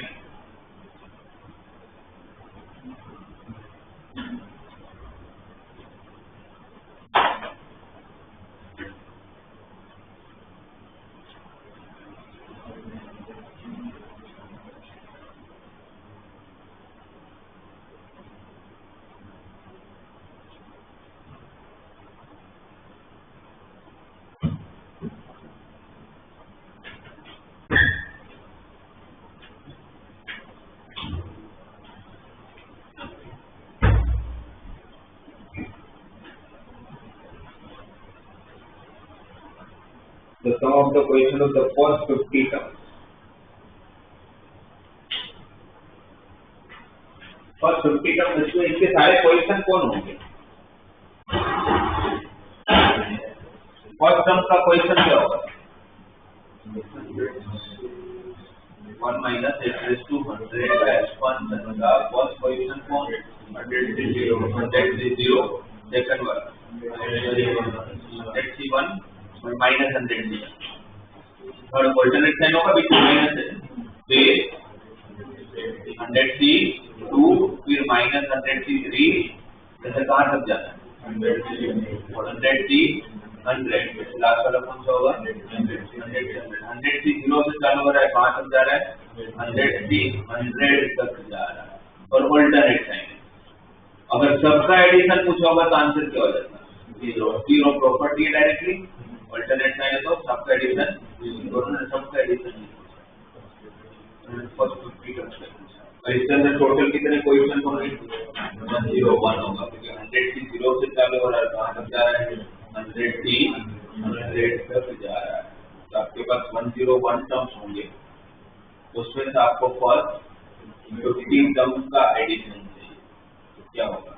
the sum of the question of the first 50 terms, first 50 term, इसमें इसके सारे क्वेश्चन कौन होंगे, फर्स्ट टर्म का क्वेश्चन क्या होगा, 1 minus x raise to 100 expansion का फर्स्ट क्वेश्चन कौन, 100 से 0, सेकंड वाला 100C1 माइनस 100C, और अल्टरनेट साइन होगा बीच में माइनस है, फिर 100C2, फिर माइनस 100C3, जैसे कहाँ तक जाना है 100C 100, लास्ट वाला कौन सा होगा 100C0 से चालू हो रहा है, कहाँ तक जा रहा है 100C100 तक जा रहा है, और अल्टरनेट साइन है। अगर सबका एडिशन पूछा होगा तो आंसर क्या हो जाता है 0 प्रॉपर्टी है डायरेक्टली, अल्टरनेट साइन है तो सबका एडिशन, दोनों सबका एडिशन फर्स्ट 50 टर्म्स है। और इसके अंदर टोटल कितने क्वेश्चन होंगे 101 होगा, क्योंकि 100C0 से चालू हो रहा है, कहाँ तक जा रहा है 100C100 तक जा रहा है, तो आपके पास 101 टर्म्स होंगे, उसमें से आपको फर्स्ट 50 टर्म्स का एडिशन चाहिए, तो क्या होगा,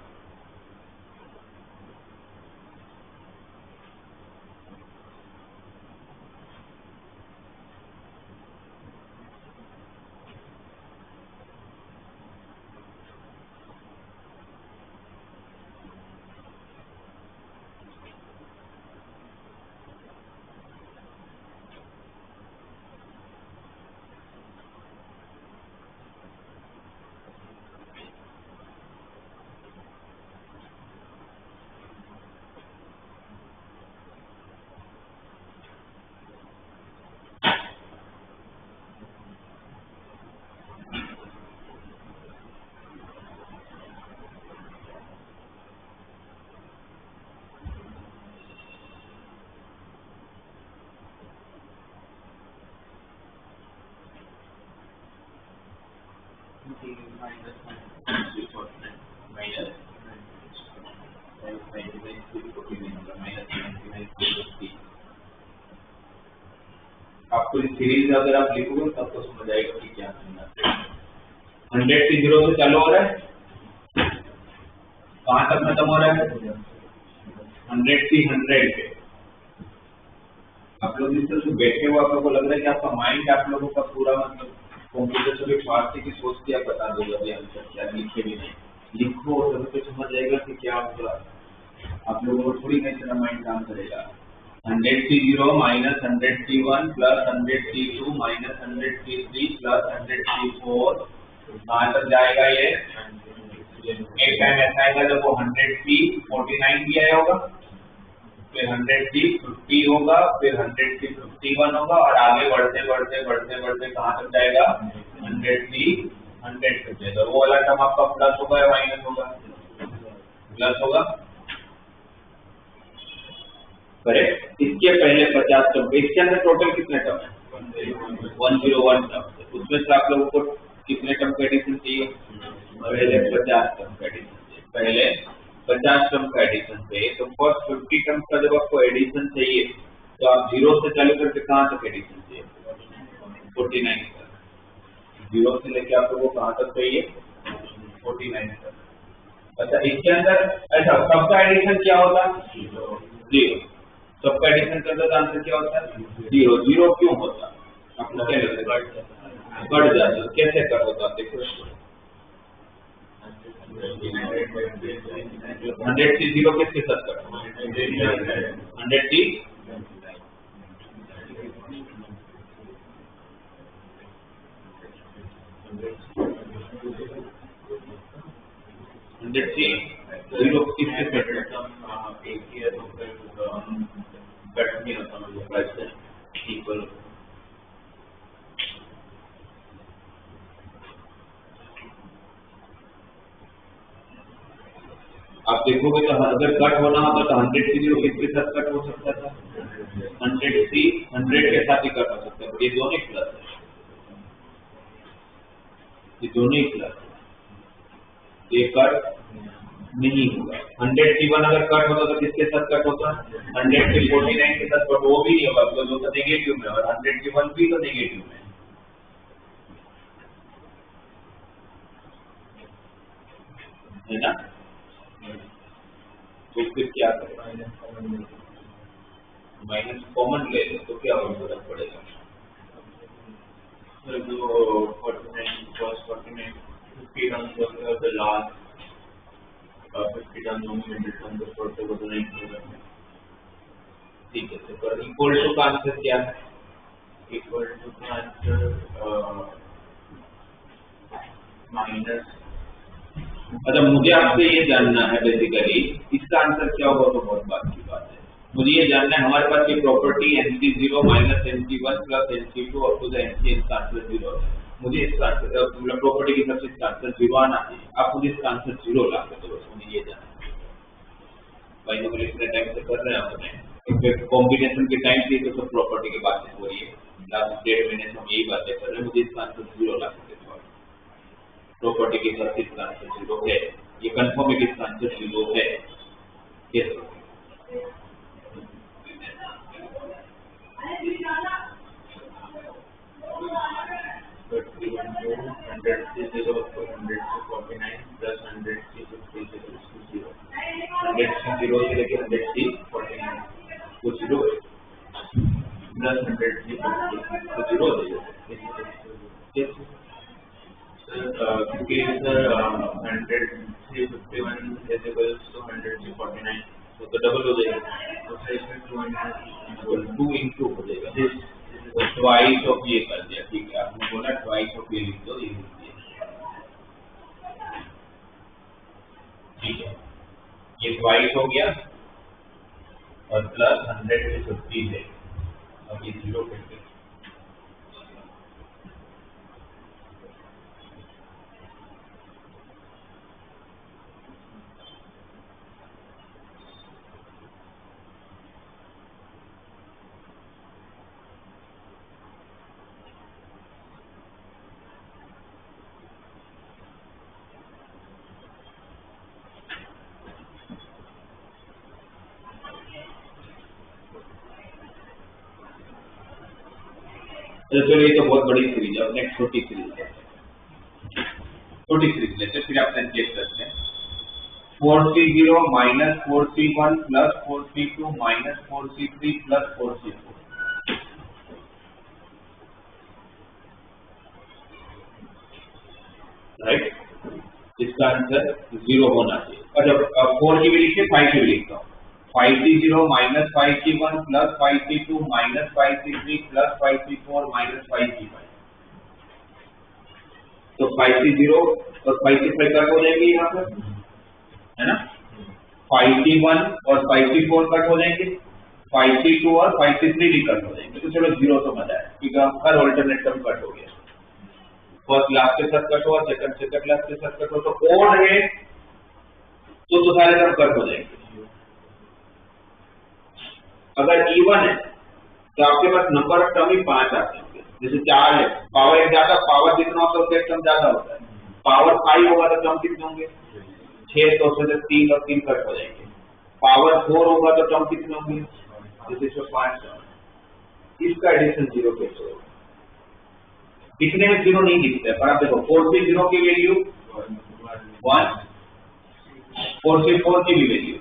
आपको इस सीरीज अगर आप लिखोगे तब तो समझ आएगा कि क्या करना है। 100 से 0 से चालू हो रहा है, कहाँ तक खत्म हो रहा है? 100 से 100 पे। आप लोग इस तरह से बैठे हुए आप लोगों को लग रहा है कि आपका माइंड आप लोगों का पूरा मतलब कंप्यूटर से भी फास्ट की सोच के आप बता दोगे अभी आंसर क्या, लिखे भी नहीं, लिखो तभी तो समझ जाएगा कि क्या होगा। आप लोगों को थोड़ी नहीं तरह माइंड काम करेगा। 100 से 0 माइनस 100 से 1 प्लस 100 से 2 माइनस 100 से 3 प्लस 100 से 4 कहाँ तक जाएगा ये? एक टाइम ऐसा आएगा जब वो 100 से 49 भी आया होगा, फिर 100 से 50 होगा, फिर 100 से 51 होगा और आगे बढ़ते बढ़ते बढ़ते बढ़ते कहाँ तक जाएगा? 100 से 100 तक जाएगा। वो वाला टर्म आपका प्लस होगा या माइनस होगा? प्लस होगा, करेक्ट। इसके पहले 50 टर्म, इसके अंदर टोटल कितने टर्म है? 101 टर्म। उसमें से आप लोगों को कितने टर्म का एडिशन चाहिए? पहले 50 टर्म का एडिशन चाहिए। पहले 50 टर्म का एडिशन चाहिए, तो फर्स्ट 50 टर्म का जब आपको एडिशन चाहिए तो आप 0 से चालू करके कहाँ तक एडिशन चाहिए? 49 तक। 0 से लेके आप लोगों को कहाँ तक चाहिए? 49 तक। अच्छा, इसके अंदर ऐसा सबका एडिशन क्या होता? 0। सबका एडिशन करता तो आंसर क्या होता है? 0। 0 क्यों होता? आपको क्या लगता है? बढ़ जाता। कैसे कर होता? देखो 100 से 0 किसके साथ कर? 100 से 0 किसके साथ? इक्वल। आप देखोगे तो अगर कट होना होता तो 100 से 0 किसके साथ कट हो सकता था? 100 से 100 के साथ ही कट हो सकता है। ये दोनों ही प्लस है, ये दोनों ही प्लस है, ये कट नहीं होगा। 100 से 1 अगर कट होता तो किसके साथ कट होता? 100 से 49 के साथ कट, वो भी नहीं होगा बिकॉज वो तो नेगेटिव में, और 100 से 1 भी तो नेगेटिव में है ना। तो फिर क्या करें? माइनस कॉमन ले लो तो क्या फर्क पड़ेगा? जो 49 first 49 50 terms of the last 50 terms of 100 terms of first को तो नहीं होगा। ठीक है, तो पर इक्वल टू का आंसर क्या है? इक्वल टू का आंसर माइनस। अच्छा, मुझे आपसे ये जानना है बेसिकली इसका आंसर क्या होगा तो बहुत बात की बात है। मुझे ये जानना है हमारे पास ये property NC0 minus NC1 plus NC2 और टू द NC इसका आंसर 0 है। मुझे इसका आंसर मतलब प्रॉपर्टी की सबसे इसका आंसर 0 आना चाहिए। आप मुझे इसका आंसर 0 ला के दो, बस मुझे ये जानना है। भाई हम इतने टाइम से कर रहे हैं अपने कॉम्बिनेशन के टाइम से तो सब प्रॉपर्टी की बातें हो रही है। लास्ट 1.5 महीने से हम यही बातें कर रहे हैं। मुझे इसका आंसर 0 ला के दो। प्रॉपर्टी के साथ इसका आंसर 0 है, ये कंफर्म है कि इसका आंसर 0 है। यस, but 100 से 0 तो 100 से 49 प्लस 100 से 50 से 0, 100 से 0 से लेकर 100 से 49 वो 0 है, प्लस 100 से 50 तो 0 हो जाएगा। क्योंकि सर 100 से 51 डेसिबल्स तो 100 से 49 तो डबल हो जाएगा, तो सर इसमें 2 इंटू हो जाएगा, ट्वाइस ऑफ ये कर दिया। ठीक है, आपने बोला ट्वाइस ऑफ ये लिख दो, ये लिख दिया। ठीक है, ये ट्वाइस हो गया और प्लस 100 से 50 है, अब ये 0 करके तो चलो ये तो बहुत बड़ी सीरीज है, नेक्स्ट छोटी सीरीज लेते हैं, छोटी सीरीज लेते हैं, फिर आप चेक करते हैं। 4C0 minus 4C1 plus 4C2 minus 4C3 plus 4C4, right. इसका आंसर 0 होना चाहिए। अच्छा 4 की भी लिखिए, 5 की भी लिखता हूँ। 5C0 minus 5C1 plus 5C2 minus 5C3 plus 5C4 minus 5C5। तो 5C0 और 5C5 कट हो जाएंगे यहाँ पर, है ना। 5C1 और 5C4 कट हो जाएंगे, 5C2 और 5C3 भी कट हो जाएंगे। तो चलो 0 तो मजा है, क्योंकि हर ऑल्टरनेट टर्म कट हो गया। फर्स्ट लास्ट के साथ कट हुआ, सेकंड लास्ट के साथ कट हुआ, तो ओड है तो सारे टर्म कट हो जाएंगे। अगर इवन है तो आपके पास नंबर ऑफ टर्म ही 5 आते होंगे। जैसे 4 है, पावर 1 ज्यादा, पावर जितना होता है उसका टर्म ज्यादा होता है। पावर 5 होगा तो टर्म कितने होंगे? 6, तो उसमें 3 और 3 कट हो जाएंगे। पावर 4 होगा तो टर्म कितने होंगे? जैसे 5 टर्म। इसका एडिशन 0 कैसे होगा? दिखने में 0 नहीं दिखता है, पर आप देखो 4C0 की वैल्यू 1, 4C4 की भी वैल्यू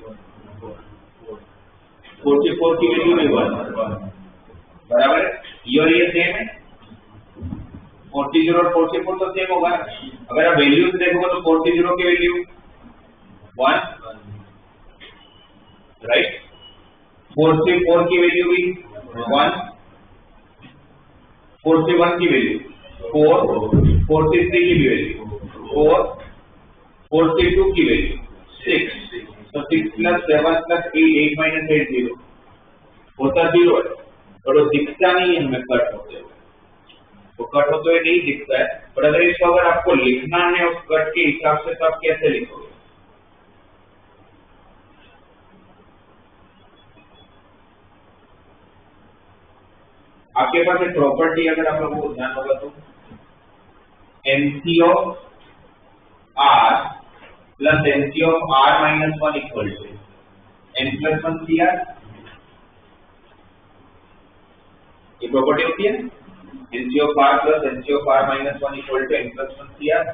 4C4 की वैल्यू भी 1, बराबर है। ये सेम है, 4C0 और 4C4 तो सेम होगा। अगर आप वैल्यू से देखोगे तो 4C0 की वैल्यू 1, राइट। 4C4 की वैल्यू भी 1, 4C1 की वैल्यू 4, 4C3 की भी वैल्यू 4, 4C2 की वैल्यू 6, तो 6 प्लस 7 प्लस 8 माइनस 8 0 होता 0 है, और वो दिखता नहीं है हमें कट होते हुए, वो कट होते हुए नहीं दिखता है। पर अगर इसको अगर आपको लिखना है उस कट के हिसाब से, तो आप कैसे लिखोगे? आपके पास एक प्रॉपर्टी अगर आप लोगों को ध्यान होगा तो NC of R plus NC of R minus 1 equal to N plus 1 CR, ये प्रॉपर्टी होती है। NC of R plus NC of R minus 1 equal to N plus 1 CR,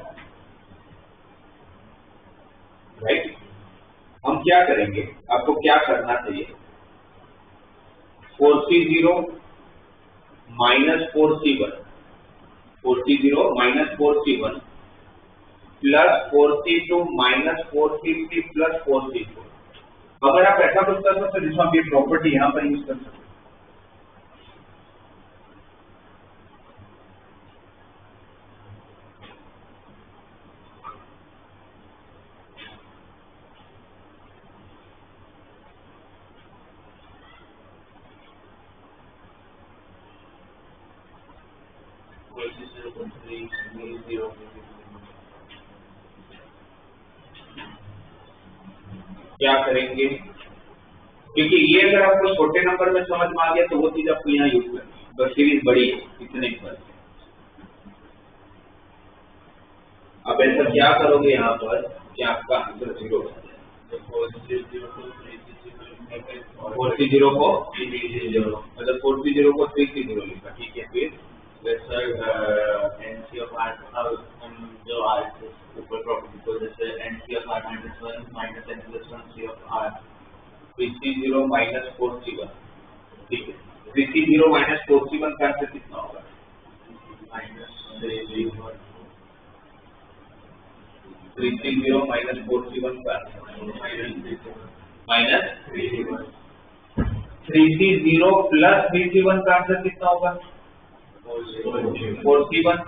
right. हम क्या करेंगे, आपको क्या करना चाहिए? 4C0 minus 4C1, 4C0 minus 4C1 plus 4C2 minus 4C3 plus 4C4। अगर आप ऐसा कुछ कर सकते हो जिसमें आप ये प्रॉपर्टी यहां पर यूज कर सकते हो। क्या करेंगे, क्योंकि ये अगर आपको छोटे नंबर में समझ में आ गया तो वो चीज आपको यहाँ यूज करनी है। बस सीरीज बड़ी है, इतने पर अब ऐसा क्या करोगे यहाँ पर कि आपका आंसर 0 हो जाए। 4C0 को 3C0, मतलब 4C0 को 3C0 लिखा, ठीक है। फिर NC ऑफ R जो R ऊपर प्रॉपर्टी को जैसे NC of R minus 1 minus N plus 1 C of R 3C0 minus 4C1, ठीक है। 3C0 माइनस 4C1 का आंसर कितना होगा? Minus 3C1, 3C0 minus 4C1 का माइनस 3C0 प्लस 3C1 का आंसर कितना होगा? 4C1।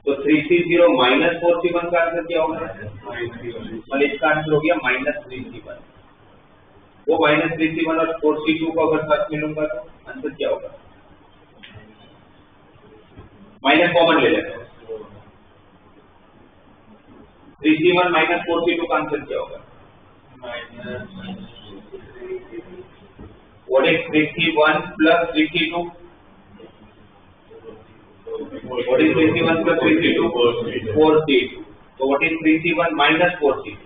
तो 3C0 माइनस 4C1 का आंसर क्या होगा? मतलब इसका आंसर हो गया माइनस 3C1। वो माइनस 3C1 और 4C2 को अगर साथ मिलूंगा तो आंसर क्या होगा? माइनस कॉमन ले लेते हैं, 3C1 माइनस 4C2 का आंसर क्या होगा? What is 3C1 plus 3C2? What is 3C1 plus 3C2? 4C2. So what is 3C1 minus 4C2?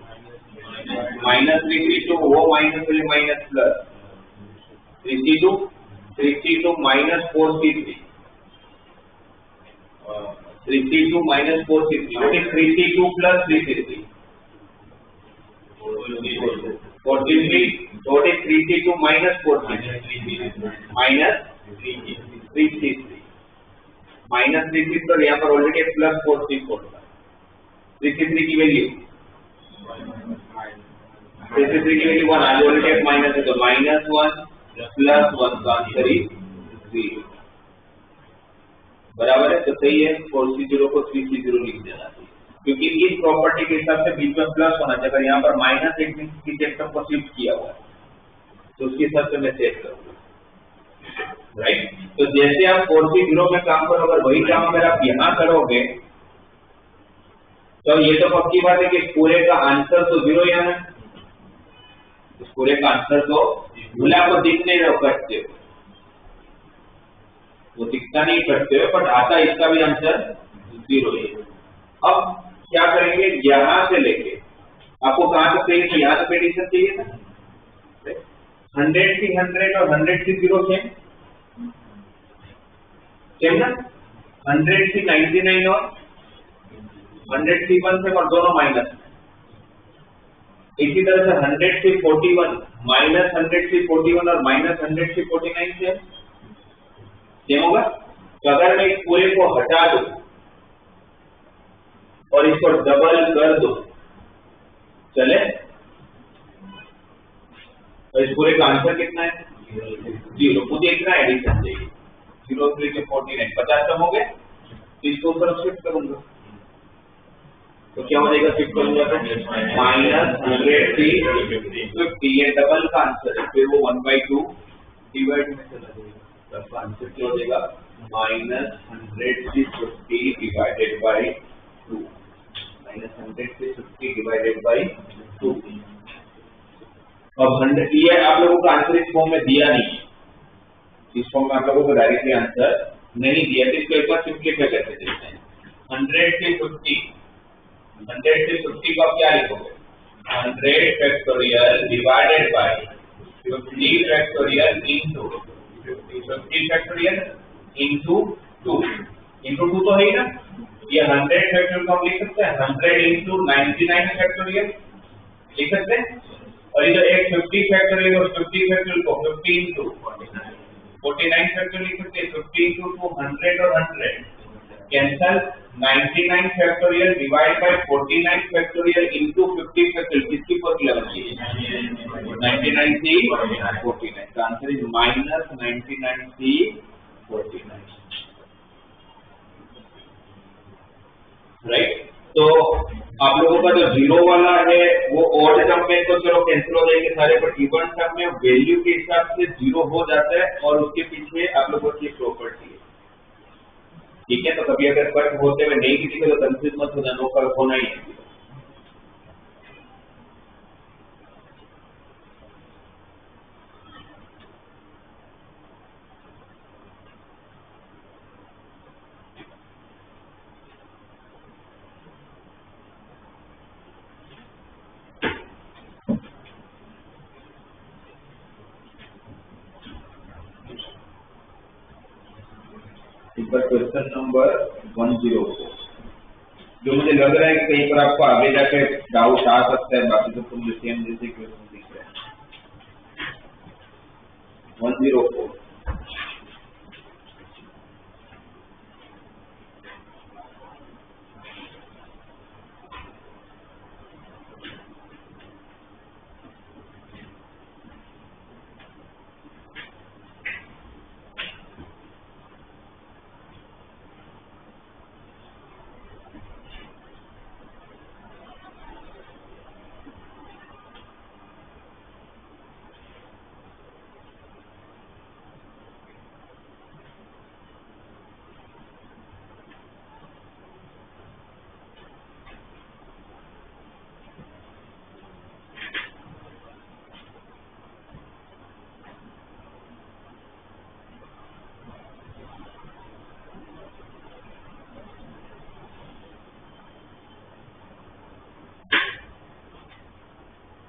Minus 3C2, वो माइनस वाले minus plus 3C2 3C2 minus 4C3. 3C2 minus 4C3. What is 3C2 plus 3C3? 4C3. What is 3C2 minus 4C3? Minus 3C3. Minus 3C तो यहाँ पर already plus 4C4 था। 3C3 की value 3C3 की value 1 आज already minus है तो -1 plus 1 का आंसर ही 0 बराबर है। तो सही है, 4C0 को 3C0 लिख देना चाहिए क्योंकि इस प्रॉपर्टी के हिसाब से बीच में प्लस होना चाहिए। अगर यहाँ पर माइनस एक की सेक्टर को शिफ्ट किया हुआ है तो उसके हिसाब से मैं सेट करूंगा, राइट। तो जैसे आप 4C0 में काम करो, अगर वही काम अगर आप यहाँ करोगे तो ये तो पक्की बात है कि पूरे का आंसर तो 0 यहाँ है। इस पूरे का आंसर तो भूले आपको दिख नहीं रहा करते हो, वो दिखता नहीं करते हो, बट आता इसका भी आंसर 0 है। अब क्या करेंगे, यहां से लेके आपको कहां तक चाहिए, तो यहां तक एडिशन चाहिए था। 100 की 100 और 100 की 0 सेम ना। 100 की 99 और 100 की 1 सेम और दोनों माइनस। इसी तरह से 100 की 41 माइनस 100 की 41 और माइनस 100 की 49 सेम होगा। तो अगर मैं इस पूरे को हटा दूं और इसको डबल कर दो चले, तो इस पूरे का आंसर कितना है 0। मुझे इतना एडिशन चाहिए 0 3 के 49 50 कम हो गए। इसको ऊपर शिफ्ट करूंगा तो क्या हो जाएगा, शिफ्ट करूंगा तो -100 50 ये डबल का आंसर है, फिर वो 1/2 डिवाइड में चला जाएगा। तो आंसर क्या हो जाएगा -100 50 डिवाइडेड बाय 2 -100 50 डिवाइडेड बाय 2। अब 100 ये आप लोगों का आंसर इस फॉर्म में दिया नहीं है, इस फॉर्म में आप लोगों को डायरेक्टली आंसर नहीं दिया, तो इसको एक बार सिंप्लीफाई करके देखते हैं। 100 से 50 को आप क्या लिखोगे, 100 factorial divided by 50 factorial into 50 factorial into 2 तो है ही ना। ये 100 फैक्टोरियल को हम लिख सकते हैं 100 इनटू 99 फैक्टोरियल लिख सकते हैं, और इधर एक 50 फैक्टोरियल और 50 फैक्टोरियल को 50 इनटू 49 फैक्टोरियल लिख सकते हैं। 50 इनटू 100 और 100 cancel. 99 factorial divide by 49 factorial into 50 factorial किसकी फर्स्ट लेवल की 99 सी 49 का आंसर इज -99 सी 49, राइट। तो आप लोगों का जो 0 वाला है वो ऑड टर्म में तो चलो कैंसिल हो जाएंगे सारे, पर इवन टर्म में वैल्यू के हिसाब से 0 हो जाता है और उसके पीछे आप लोगों की प्रॉपर्टी है, ठीक है। तो कभी अगर फर्क होते हुए नहीं दिखे तो कंफ्यूज मत हो जाना, फर्क होना ही है। क्वेश्चन नंबर 104, जो मुझे लग रहा है कि कहीं पर आपको आगे जाके डाउट आ सकता है, बाकी तो तुम सेम जैसे क्वेश्चन दिख रहे हैं। 104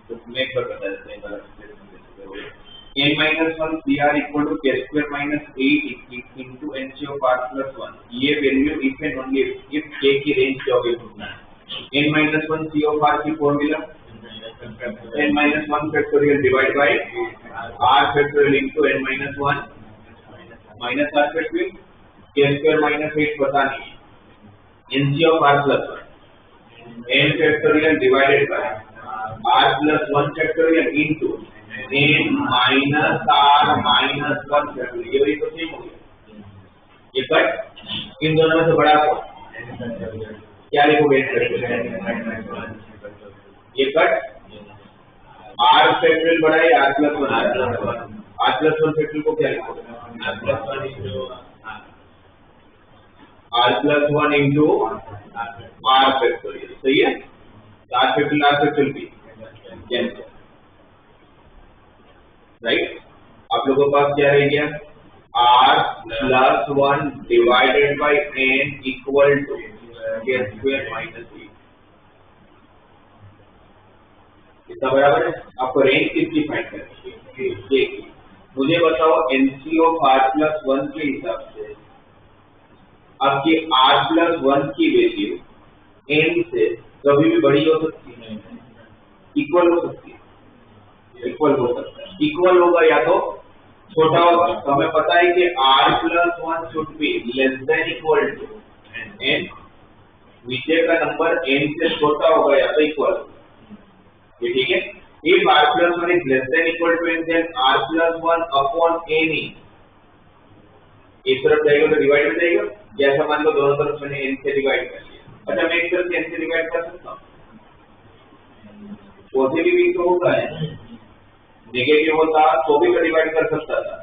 तो मैं एक बार बता देते हैं n minus 1 CR equal to k square minus 8 into NC of R plus 1. ये value if and only if k की रेंज क्या होगी ढूंढना है। n minus 1 C of R की formula n minus 1 factorial divided by R factorial into n minus 1 minus R factorial k square minus 8 पता नहीं है। NC of R plus 1 n factorial divided by R plus 1 factorial into n minus R minus 1 factorial। ये भी तो same हो गया। ये cut in दोनों में से बड़ा कौन क्या लिखोगे? ये कट R फैक्टोरियल बड़ा है R plus 1 फैक्टोरियल को क्या लिखोगे? R plus 1 into R factorial. सही है। R फैक्टोरियल भी कैंसिल, राइट। आप लोगों के पास क्या रह गया? R plus 1 divided by n equal to k square minus 8। इसका बराबर है। आपको रेंज किसकी फाइंड करनी है? k की। मुझे बताओ NC of R plus 1 के हिसाब से आपकी R plus 1 की वैल्यू n से कभी भी बड़ी हो सकती है, इक्वल हो सकती है, इक्वल हो सकता है। इक्वल होगा या तो छोटा होगा। तो हमें पता है कि R plus 1 should be less than equal to n। नीचे का नंबर n से छोटा होगा या तो इक्वल होगा। ये ठीक है। If R plus 1 is less than equal to n, then R plus 1 upon n एक तरफ जाएगा तो डिवाइड हो जाएगा। जैसा मान लो दोनों तरफ मैंने n से डिवाइड कर लिया। अच्छा मैं एक तरफ से n से डिवाइड कर सकता हूँ? पॉजिटिव भी तो होता है, नेगेटिव होता तो भी डिवाइड कर सकता था।